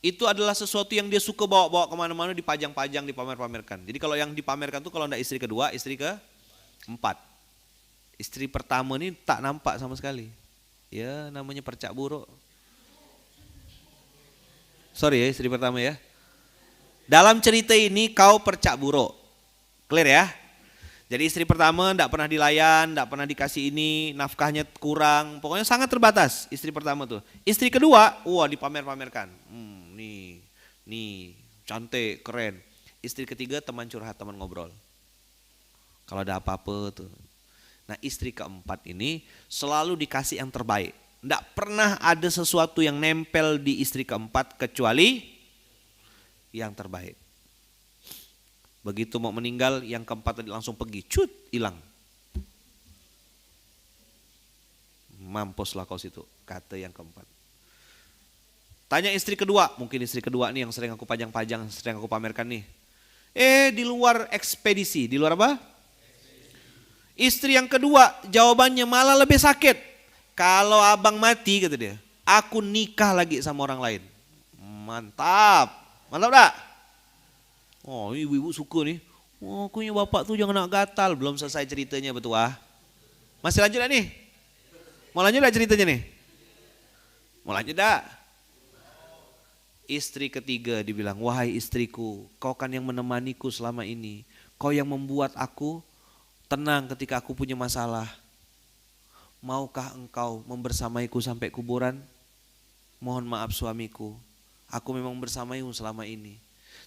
itu adalah sesuatu yang dia suka bawa-bawa kemana-mana, dipajang-pajang, dipamer-pamerkan. Jadi kalau yang dipamerkan tuh kalau enggak istri kedua, istri keempat. Istri pertama ini tak nampak sama sekali. Ya namanya percak buruk. Sorry ya istri pertama ya. Dalam cerita ini kau percak buruk. Clear ya? Jadi istri pertama enggak pernah dilayan, enggak pernah dikasih ini, nafkahnya kurang, pokoknya sangat terbatas istri pertama tuh. Istri kedua, wah dipamer-pamerkan. Nih, cantik, keren. Istri ketiga teman curhat, teman ngobrol. Kalau ada apa-apa tuh. Nah istri keempat ini selalu dikasih yang terbaik. Enggak pernah ada sesuatu yang nempel di istri keempat kecuali yang terbaik. Begitu mau meninggal, yang keempat tadi langsung pergi, cut, hilang. Mampuslah kau situ, kata yang keempat. Tanya istri kedua, mungkin istri kedua nih yang sering aku pajang-pajang, sering aku pamerkan nih. Di luar ekspedisi, di luar apa? Istri yang kedua, jawabannya malah lebih sakit. Kalau abang mati, kata dia, aku nikah lagi sama orang lain. Mantap, mantap tak? Oh ibu-ibu suka nih. Oh punya bapak tuh jangan nak gatal. Belum selesai ceritanya betul ah. Masih lanjut gak nih? Mau lanjut gak ceritanya nih? Mau lanjut gak? Istri ketiga dibilang, wahai istriku, kau kan yang menemaniku selama ini. Kau yang membuat aku tenang ketika aku punya masalah. Maukah engkau membersamaiku sampai kuburan? Mohon maaf suamiku, aku memang bersamaimu selama ini.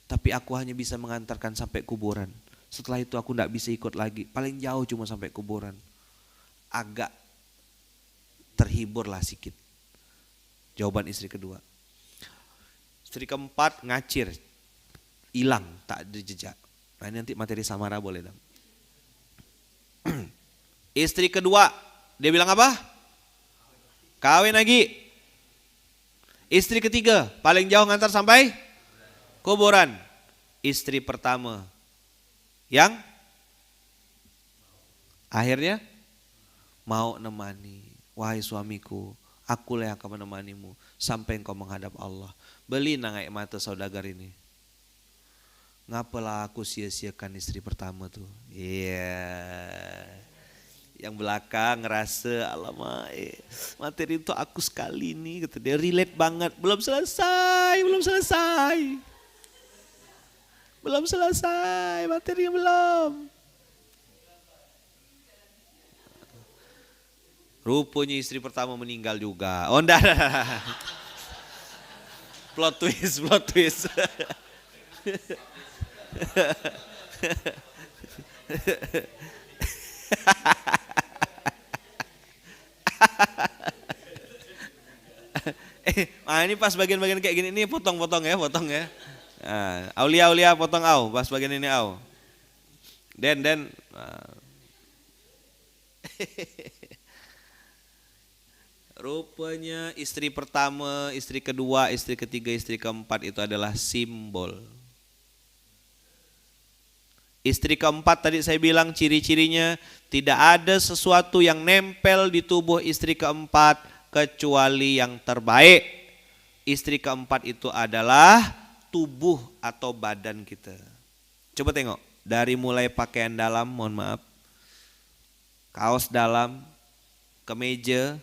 Tapi aku hanya bisa mengantarkan sampai kuburan. Setelah itu aku tidak bisa ikut lagi. Paling jauh cuma sampai kuburan. Agak terhiburlah sedikit. Jawaban istri kedua. Istri keempat ngacir. Hilang, tak ada jejak. Nah ini nanti materi samara boleh dong. Istri kedua, dia bilang apa? Kawin lagi. Istri ketiga, paling jauh ngantar sampai kuburan. Istri pertama yang akhirnya mau nemani. Wahai suamiku, akulah yang akan menemanimu sampai engkau menghadap Allah. Beli nangai mata saudagar ini. Ngapalah aku sia-siakan istri pertama tuh. Yang belakang ngerasa alamak materi itu aku sekali nih, gitu. Dia relate banget. Belum selesai materinya belum. Rupanya istri pertama meninggal juga. Oh enggak. Plot twist. Ini pas bagian-bagian kayak gini, ini potong ya. Aulia potong pas bagian ini Den. Rupanya istri pertama, istri kedua, istri ketiga, istri keempat itu adalah simbol. Istri keempat tadi saya bilang ciri-cirinya tidak ada sesuatu yang nempel di tubuh istri keempat kecuali yang terbaik. Istri keempat itu adalah tubuh atau badan kita. Coba tengok dari mulai pakaian dalam, mohon maaf, kaos dalam, kemeja,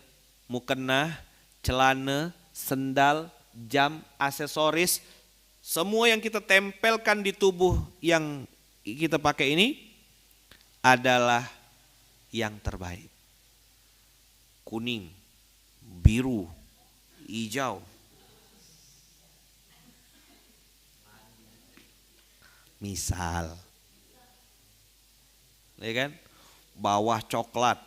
mukena, celana, sendal, jam, aksesoris, semua yang kita tempelkan di tubuh yang kita pakai ini adalah yang terbaik. Kuning, biru, hijau. Misal, ya kan? Bawah coklat,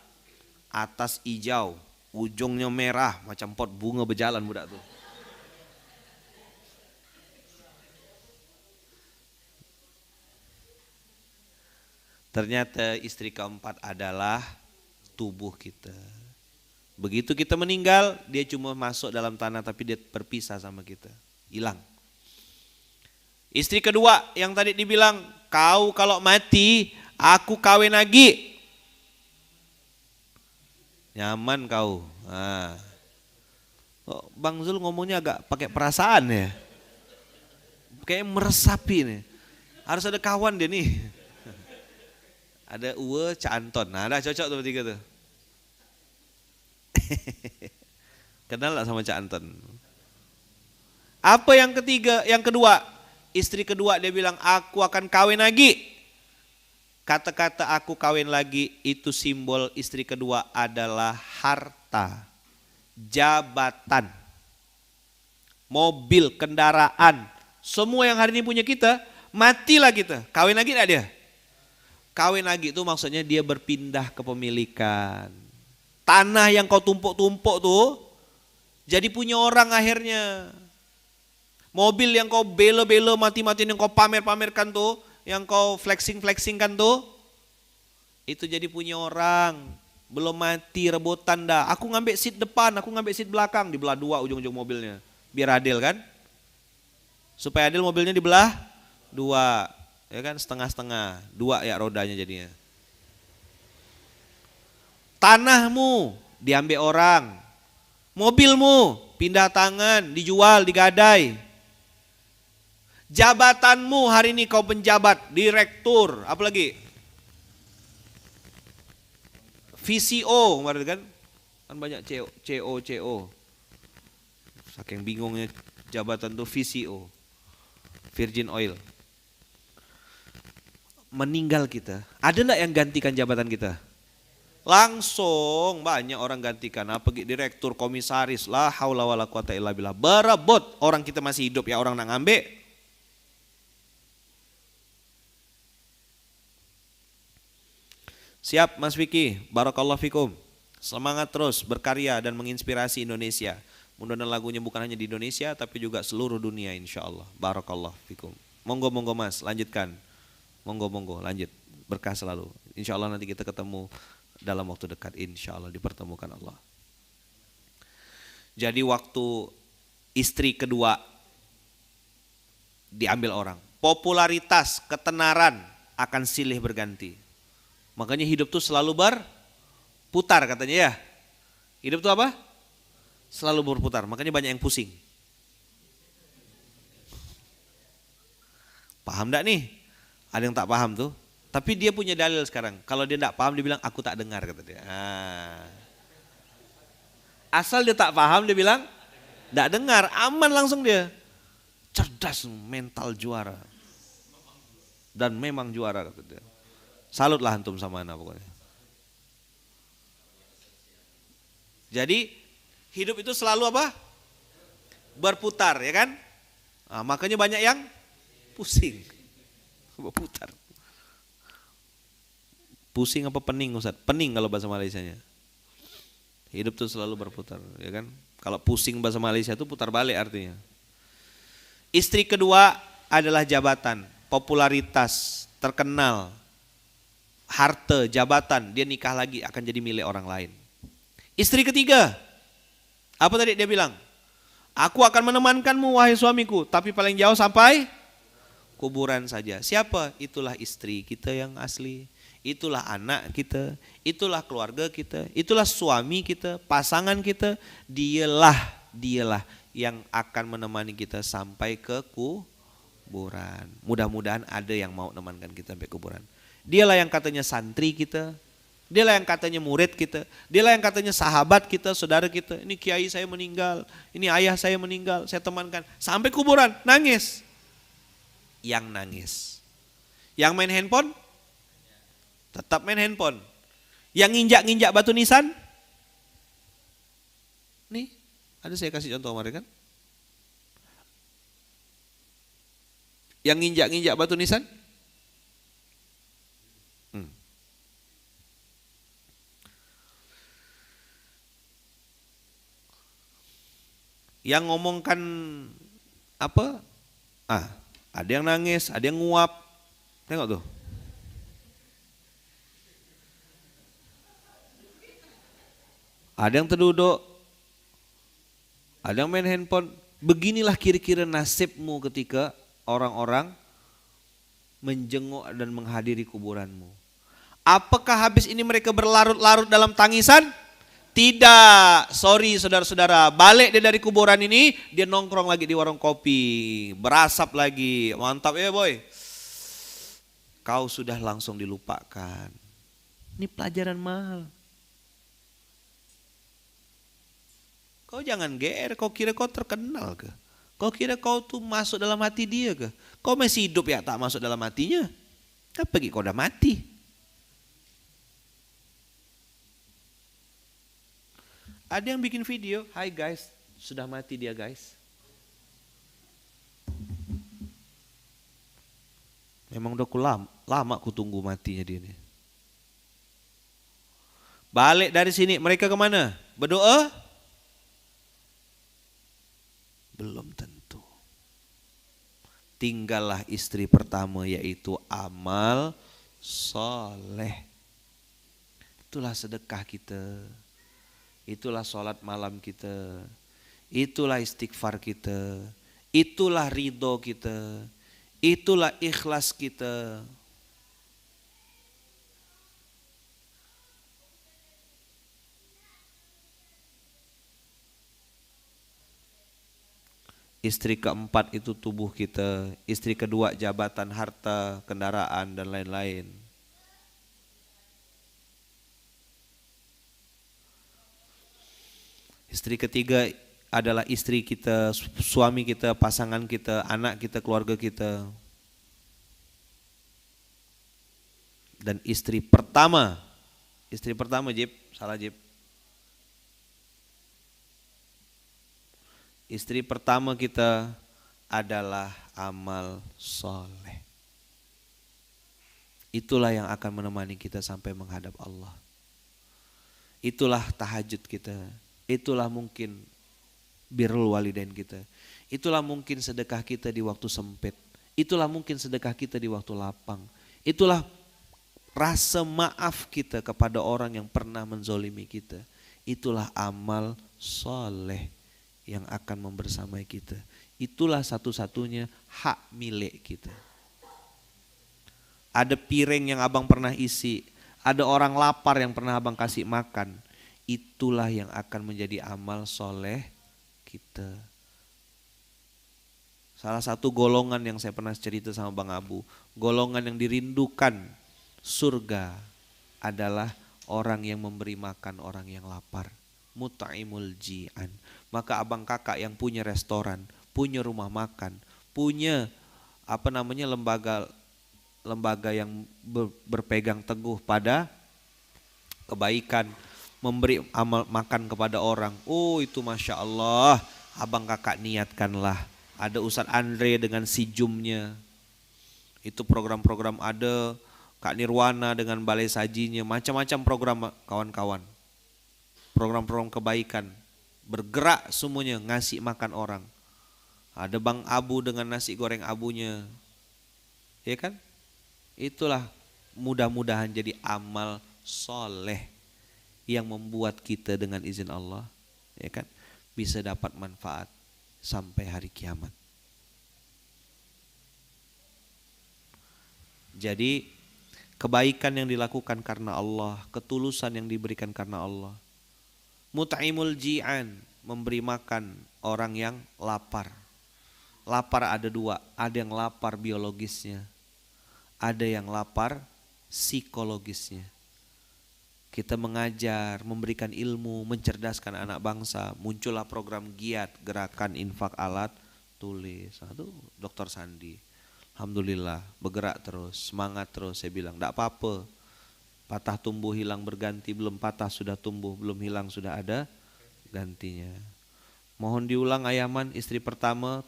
atas hijau, ujungnya merah macam pot bunga berjalan budak tuh. Ternyata istri keempat adalah tubuh kita. Begitu kita meninggal, dia cuma masuk dalam tanah tapi dia berpisah sama kita, hilang. Istri kedua yang tadi dibilang, kau kalau mati aku kawin lagi. Nyaman kau. Bang Zul ngomongnya agak pakai perasaan ya. Kayak meresapi nih. Harus ada kawan dia nih. Ada Uwe, Cak Anton. Nah, dah cocok tuh bertiga tuh. Kenal lah sama Cak Anton. Apa yang ketiga, yang kedua? Istri kedua dia bilang, aku akan kawin lagi. Kata-kata aku kawin lagi itu simbol istri kedua adalah harta, jabatan, mobil, kendaraan. Semua yang hari ini punya kita, matilah kita. Kawin lagi enggak dia? Kawin lagi itu maksudnya dia berpindah kepemilikan. Tanah yang kau tumpuk-tumpuk tuh jadi punya orang akhirnya. Mobil yang kau belo-belo mati-matian yang kau pamer-pamerkan tuh, yang kau flexing-flexingkan tuh, itu jadi punya orang. Belum mati rebutan dah. Aku ngambil seat depan, aku ngambil seat belakang, dibelah dua ujung-ujung mobilnya. Biar adil kan? Supaya adil mobilnya dibelah dua. Ya kan, setengah-setengah, dua ya rodanya jadinya. Tanahmu diambil orang, mobilmu pindah tangan, dijual, digadai. Jabatanmu hari ini kau penjabat, direktur, apalagi VCO kemarin kan banyak CO. Saking bingungnya jabatan tuh VCO, Virgin Oil. Meninggal kita, ada enggak yang gantikan jabatan kita? Langsung banyak orang gantikan, apa direktur, komisaris, la haula wala quwata illa billah. Berebut, orang kita masih hidup ya orang nak ngambil. Siap Mas Vicky, barakallahu fikum. Semangat terus berkarya dan menginspirasi Indonesia. Mudah-mudahan lagunya bukan hanya di Indonesia tapi juga seluruh dunia insyaallah. Barakallahu fikum. Monggo Mas, lanjutkan. Monggo lanjut, berkah selalu. Insya Allah nanti kita ketemu dalam waktu dekat, insya Allah dipertemukan Allah. Jadi waktu istri kedua diambil orang, popularitas, ketenaran, akan silih berganti. Makanya hidup tuh selalu berputar katanya ya. Hidup tuh apa? Selalu berputar, makanya banyak yang pusing. Paham enggak nih? Ada yang tak paham tuh. Tapi dia punya dalil sekarang. Kalau dia enggak paham dia bilang aku tak dengar kata dia. Asal dia tak paham dia bilang enggak dengar, aman langsung dia. Cerdas, mental juara. Dan memang juara kata dia. Salutlah antum sama anak pokoknya. Jadi hidup itu selalu apa? Berputar ya kan? Nah, makanya banyak yang pusing. Berputar. Pusing apa pening Ustaz? Pening kalau bahasa Malaysianya. Hidup itu selalu berputar ya kan? Kalau pusing bahasa Malaysia itu putar balik artinya. Istri kedua adalah jabatan, popularitas, terkenal, harta, jabatan, dia nikah lagi akan jadi milik orang lain. Istri ketiga, apa tadi dia bilang? Aku akan menemankanmu wahai suamiku, tapi paling jauh sampai kuburan saja. Siapa? Itulah istri kita yang asli, itulah anak kita, itulah keluarga kita, itulah suami kita, pasangan kita, dialah yang akan menemani kita sampai ke kuburan. Mudah-mudahan ada yang mau menemankan kita sampai kuburan. Dialah yang katanya santri kita, dialah yang katanya murid kita, dialah yang katanya sahabat kita, saudara kita. Ini kiai saya meninggal, ini ayah saya meninggal, saya temankan sampai kuburan, nangis. Yang nangis. Yang main handphone? Tetap main handphone. Yang nginjak-nginjak batu nisan? Nih, ada saya kasih contoh kemarin kan? Yang nginjak-nginjak batu nisan? Yang ngomongkan apa? Ada yang nangis, ada yang nguap. Tengok tuh. Ada yang terduduk, ada yang main handphone. Beginilah kira-kira nasibmu ketika orang-orang menjenguk dan menghadiri kuburanmu. Apakah habis ini mereka berlarut-larut dalam tangisan? Tidak, sorry saudara-saudara, balik dia dari kuburan ini, dia nongkrong lagi di warung kopi, berasap lagi, mantap ya boy. Kau sudah langsung dilupakan. Ini pelajaran mahal. Kau jangan GR, kau kira kau terkenal ke? Kau kira kau tuh masuk dalam hati dia ke? Kau masih hidup ya tak masuk dalam hatinya? Kan pergi kau udah mati. Ada yang bikin video, hai guys, sudah mati dia guys. Memang udah lama aku tunggu matinya dia nih. Balik dari sini, mereka kemana? Berdoa? Belum tentu. Tinggallah istri pertama yaitu amal soleh. Itulah sedekah kita. Itulah sholat malam kita, itulah istighfar kita, itulah ridho kita, itulah ikhlas kita. Istri keempat itu tubuh kita, istri kedua jabatan, harta, kendaraan dan lain-lain. Istri ketiga adalah istri kita, suami kita, pasangan kita, anak kita, keluarga kita. Dan istri pertama Jib, salah Jib. Istri pertama kita adalah amal soleh. Itulah yang akan menemani kita sampai menghadap Allah. Itulah tahajud kita. Itulah mungkin birrul walidain kita. Itulah mungkin sedekah kita di waktu sempit. Itulah mungkin sedekah kita di waktu lapang. Itulah rasa maaf kita kepada orang yang pernah menzolimi kita. Itulah amal soleh yang akan membersamai kita. Itulah satu-satunya hak milik kita. ada piring yang abang pernah isi, ada orang lapar yang pernah abang kasih makan. Itulah yang akan menjadi amal soleh kita. Salah satu golongan yang saya pernah cerita sama Bang Abu, golongan yang dirindukan surga adalah orang yang memberi makan orang yang lapar. Mut'imul ji'an. Maka abang kakak yang punya restoran, punya rumah makan, punya lembaga yang berpegang teguh pada kebaikan, memberi amal makan kepada orang. Oh itu Masya Allah, abang kakak niatkanlah. Ada Ustadz Andre dengan si Jumnya, itu program-program ada, Kak Nirwana dengan balai sajinya, macam-macam program kawan-kawan. Program-program kebaikan, bergerak semuanya ngasih makan orang. Ada Bang Abu dengan nasi goreng abunya, ya kan? Itulah mudah-mudahan jadi amal soleh yang membuat kita dengan izin Allah, ya kan, bisa dapat manfaat sampai hari kiamat. Jadi kebaikan yang dilakukan karena Allah, ketulusan yang diberikan karena Allah. Mut'imul ji'an, memberi makan orang yang lapar. Lapar ada dua, ada yang lapar biologisnya, ada yang lapar psikologisnya. Kita mengajar, memberikan ilmu, mencerdaskan anak bangsa, muncullah program giat, gerakan infak alat tulis. Itu Dr. Sandi, alhamdulillah bergerak terus, semangat terus. Saya bilang enggak apa-apa, patah tumbuh hilang berganti, belum patah sudah tumbuh, belum hilang sudah ada gantinya. Mohon diulang Ayaman, istri pertama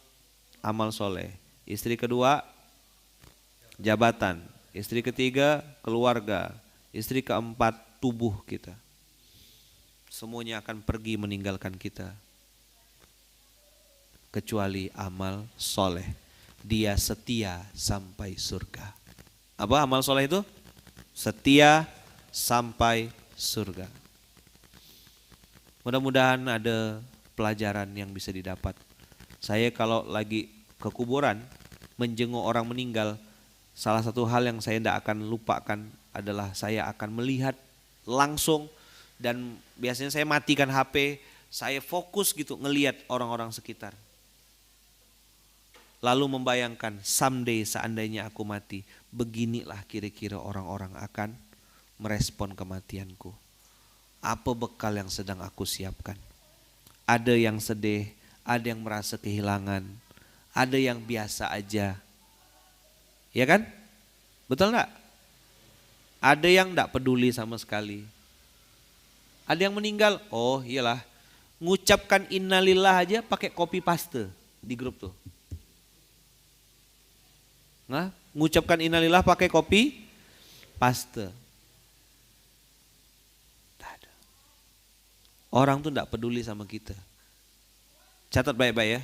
amal soleh, istri kedua jabatan, istri ketiga keluarga, istri keempat tubuh kita. Semuanya akan pergi meninggalkan kita kecuali amal soleh. Dia setia sampai surga. Apa amal soleh itu? Setia sampai surga. Mudah-mudahan ada pelajaran yang bisa didapat. Saya kalau lagi ke kuburan menjenguk orang meninggal, salah satu hal yang saya tidak akan lupakan adalah saya akan melihat langsung, dan biasanya saya matikan HP, saya fokus gitu ngelihat orang-orang sekitar. Lalu membayangkan someday seandainya aku mati, beginilah kira-kira orang-orang akan merespon kematianku. Apa bekal yang sedang aku siapkan? Ada yang sedih, ada yang merasa kehilangan, ada yang biasa aja. Ya kan? Betul enggak? Ada yang enggak peduli sama sekali. Ada yang meninggal, oh iyalah, ngucapkan innalillah aja pakai copy paste di grup tuh. Nah, ngucapkan innalillah pakai copy paste. Orang tuh enggak peduli sama kita. Catat baik-baik ya.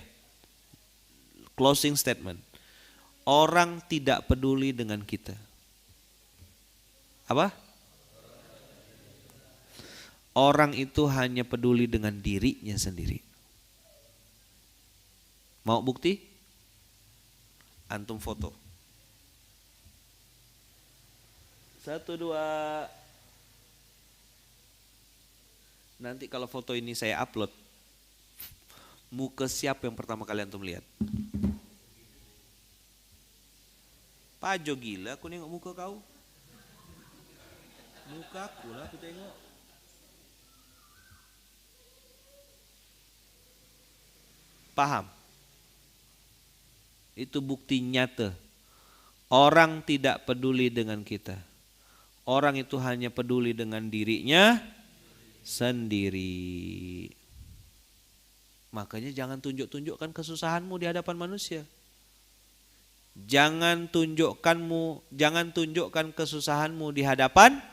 Closing statement. Orang tidak peduli dengan kita. Apa? Orang itu hanya peduli dengan dirinya sendiri. Mau bukti? Antum foto. 1, 2. Nanti kalau foto ini saya upload, muka siapa yang pertama kali antum lihat? Pajo gila, aku nengok muka kau. Muka aku lah aku tengok. Paham? Itu bukti nyata. Orang tidak peduli dengan kita. Orang itu hanya peduli dengan dirinya sendiri. Makanya jangan tunjuk-tunjukkan kesusahanmu di hadapan manusia. Jangan tunjukkan kesusahanmu di hadapan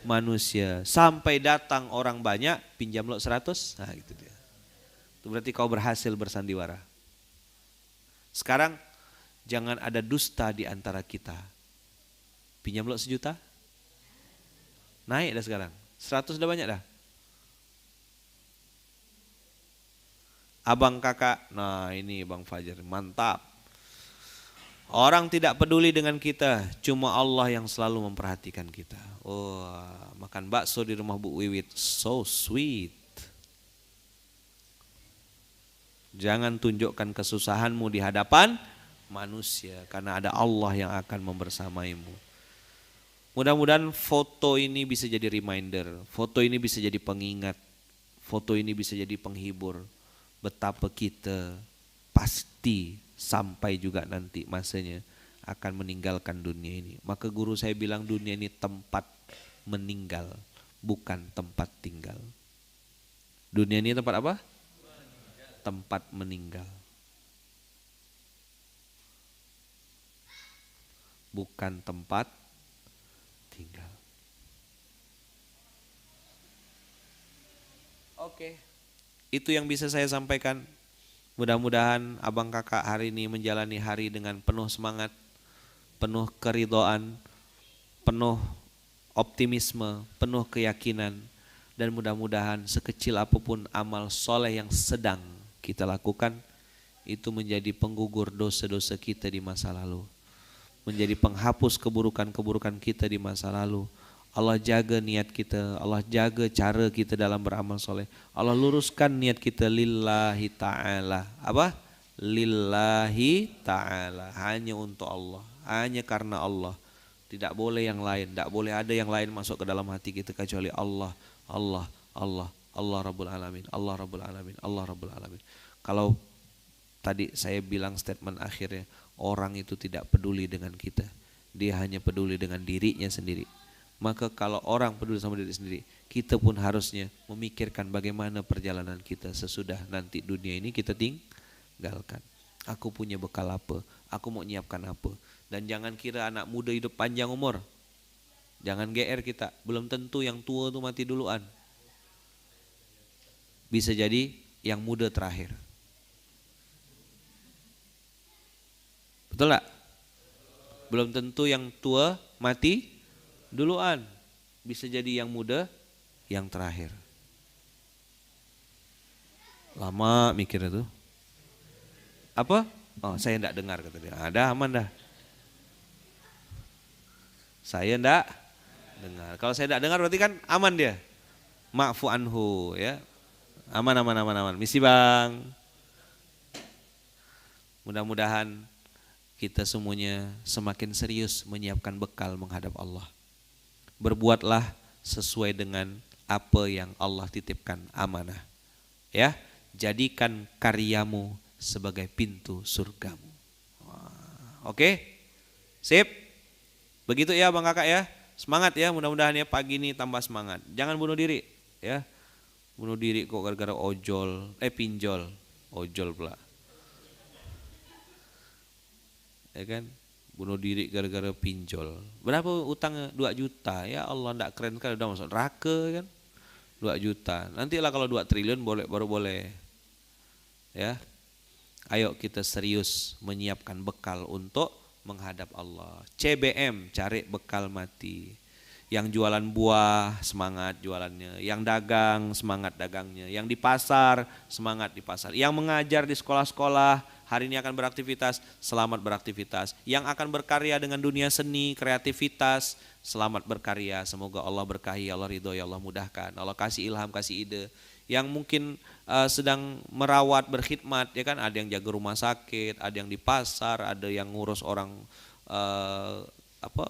manusia. Sampai datang orang banyak, pinjam lo 100. Nah itu dia. Itu berarti kau berhasil bersandiwara. Sekarang jangan ada dusta di antara kita. Pinjam lo 1 juta? Naik dah sekarang. 100 udah banyak dah. Abang kakak, nah ini Bang Fajar, mantap. Orang tidak peduli dengan kita, cuma Allah yang selalu memperhatikan kita. Oh, makan bakso di rumah Bu Wiwit, so sweet. Jangan tunjukkan kesusahanmu di hadapan manusia, karena ada Allah yang akan membersamaimu. Mudah-mudahan foto ini bisa jadi reminder, foto ini bisa jadi pengingat, foto ini bisa jadi penghibur betapa kita pasti sampai juga nanti masanya akan meninggalkan dunia ini. Maka guru saya bilang dunia ini tempat meninggal, bukan tempat tinggal. Dunia ini tempat apa? Tempat meninggal. Bukan tempat tinggal. Oke. Itu yang bisa saya sampaikan. Mudah-mudahan abang kakak hari ini menjalani hari dengan penuh semangat, penuh keridhaan, penuh optimisme, penuh keyakinan. Dan mudah-mudahan sekecil apapun amal soleh yang sedang kita lakukan, itu menjadi penggugur dosa-dosa kita di masa lalu. Menjadi penghapus keburukan-keburukan kita di masa lalu. Allah jaga niat kita, Allah jaga cara kita dalam beramal soleh. Allah luruskan niat kita lillahi ta'ala. Apa? Lillahi ta'ala. Hanya untuk Allah, hanya karena Allah. Tidak boleh yang lain, tidak boleh ada yang lain masuk ke dalam hati kita kecuali Allah. Allah, Allah, Allah Rabbul Alamin, Allah Rabbul Alamin, Allah Rabbul Alamin. Kalau tadi saya bilang statement akhirnya, orang itu tidak peduli dengan kita, dia hanya peduli dengan dirinya sendiri. Maka kalau orang peduli sama diri sendiri, kita pun harusnya memikirkan bagaimana perjalanan kita sesudah nanti dunia ini kita tinggalkan. Aku punya bekal apa, aku mau nyiapkan apa. Dan jangan kira anak muda hidup panjang umur. Jangan GR kita, belum tentu yang tua itu mati duluan. Bisa jadi yang muda terakhir. Betul gak? Belum tentu yang tua mati duluan. Bisa jadi yang muda yang terakhir. Lama mikirnya tuh. Apa? Oh, saya enggak dengar kata dia. Ada aman dah. Saya enggak dengar. Kalau saya enggak dengar berarti kan aman dia. Ma'fu anhu ya. Aman. Misi Bang. Mudah-mudahan kita semuanya semakin serius menyiapkan bekal menghadap Allah. Berbuatlah sesuai dengan apa yang Allah titipkan amanah. Ya, jadikan karyamu sebagai pintu surgamu. Oke? Sip? Begitu ya Bang Kakak ya. Semangat ya, mudah-mudahan ya pagi ini tambah semangat. Jangan bunuh diri ya. Bunuh diri kok gara-gara pinjol. Ojol pula. Ya kan? Bunuh diri gara-gara pinjol. Berapa utangnya? 2 juta. Ya Allah, enggak keren kan udah masuk neraka kan. 2 juta. Nantilah kalau 2 triliun baru boleh. Ya. Ayo kita serius menyiapkan bekal untuk menghadap Allah. CBM, cari bekal mati. Yang jualan buah, semangat jualannya. Yang dagang, semangat dagangnya. Yang di pasar, semangat di pasar. Yang mengajar di sekolah-sekolah, hari ini akan beraktivitas, selamat beraktivitas. Yang akan berkarya dengan dunia seni, kreativitas, selamat berkarya. Semoga Allah berkahi, Allah ridhoi, Allah mudahkan. Allah kasih ilham, kasih ide. Yang mungkin sedang merawat, berkhidmat, ya kan, ada yang jaga rumah sakit, ada yang di pasar, ada yang ngurus orang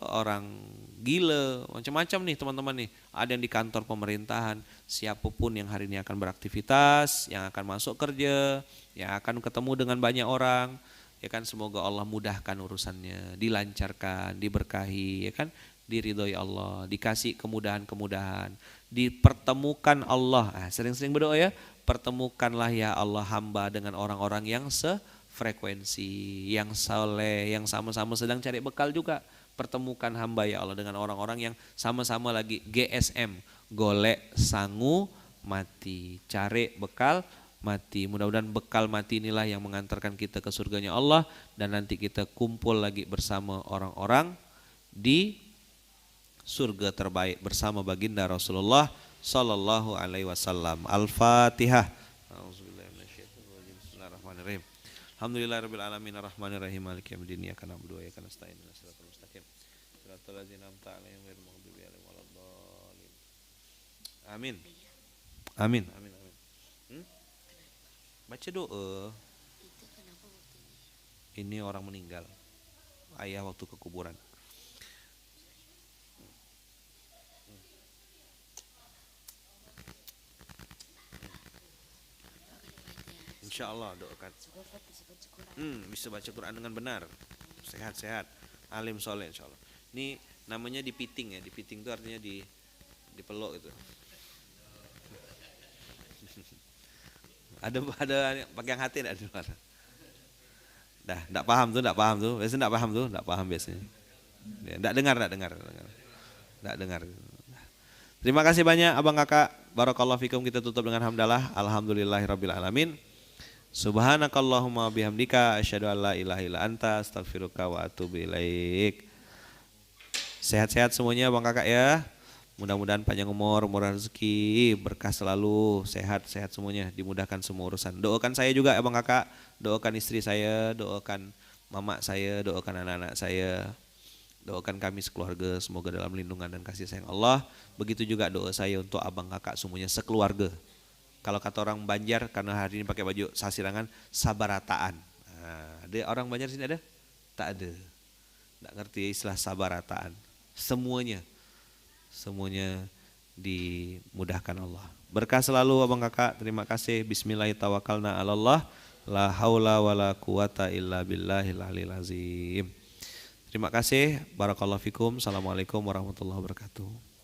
orang gila, macam-macam nih teman-teman nih. Ada yang di kantor pemerintahan, siapapun yang hari ini akan beraktivitas, yang akan masuk kerja, yang akan ketemu dengan banyak orang, ya kan, semoga Allah mudahkan urusannya, dilancarkan, diberkahi, ya kan, diridhoi Allah, dikasih kemudahan-kemudahan, dipertemukan Allah. Sering-sering berdoa ya, pertemukanlah ya Allah hamba dengan orang-orang yang sefrekuensi, yang saleh, yang sama-sama sedang cari bekal juga. Pertemukan hamba ya Allah dengan orang-orang yang sama-sama lagi GSM, golek sangu mati, cari bekal mati. Mudah-mudahan bekal mati inilah yang mengantarkan kita ke surganya Allah, dan nanti kita kumpul lagi bersama orang-orang di surga terbaik bersama baginda Rasulullah sallallahu alaihi wasallam. Al-Fatihah. Bismillahirrahmanirrahim. Alhamdulillahirabbil alamin arrahmanir rahim maliki yaumiddin iyyaka na'budu wa iyyaka nasta'in ihdinas siratal mustaqim siratal ladzina an'amta 'alaihim ghairil maghdubi 'alaihim waladdallin. Amin. Amin. Amin. Amin. Baca doa. Ini orang meninggal. Ayah waktu ke kuburan. Insya Allah doakan. Bisa baca Quran dengan benar, sehat-sehat, alim soleh insya Allah. Ini namanya dipiting ya, dipiting itu artinya dipeluk itu. ada pakai yang hati enggak di luar? Dah, enggak paham tuh. Biasanya enggak paham biasanya. Enggak dengar. Terima kasih banyak abang kakak. Barakallahu fikum, kita tutup dengan hamdalah. Alhamdulillahirabbil alamin. Subhanakallahumma bihamdika asyhadu an la ilaha illa anta astaghfiruka wa atubu ilaik. Sehat-sehat semuanya bang kakak ya. Mudah-mudahan panjang umur, murah rezeki, berkah selalu, sehat-sehat semuanya, dimudahkan semua urusan. Doakan saya juga ya bang kakak, doakan istri saya, doakan mama saya, doakan anak-anak saya, doakan kami sekeluarga, semoga dalam lindungan dan kasih sayang Allah. Begitu juga doa saya untuk abang kakak semuanya sekeluarga. Kalau kata orang Banjar, karena hari ini pakai baju sasirangan, sabarataan. Nah, ada orang Banjar sini ada? Tak ada. Tak ngerti istilah sabarataan. Semuanya dimudahkan Allah. Berkah selalu abang kakak, terima kasih. Bismillahirrahmanirrahim. La haula wala quwata illa billahil aliyil azim. Terima kasih. Barakallahu fikum. Assalamualaikum warahmatullahi wabarakatuh.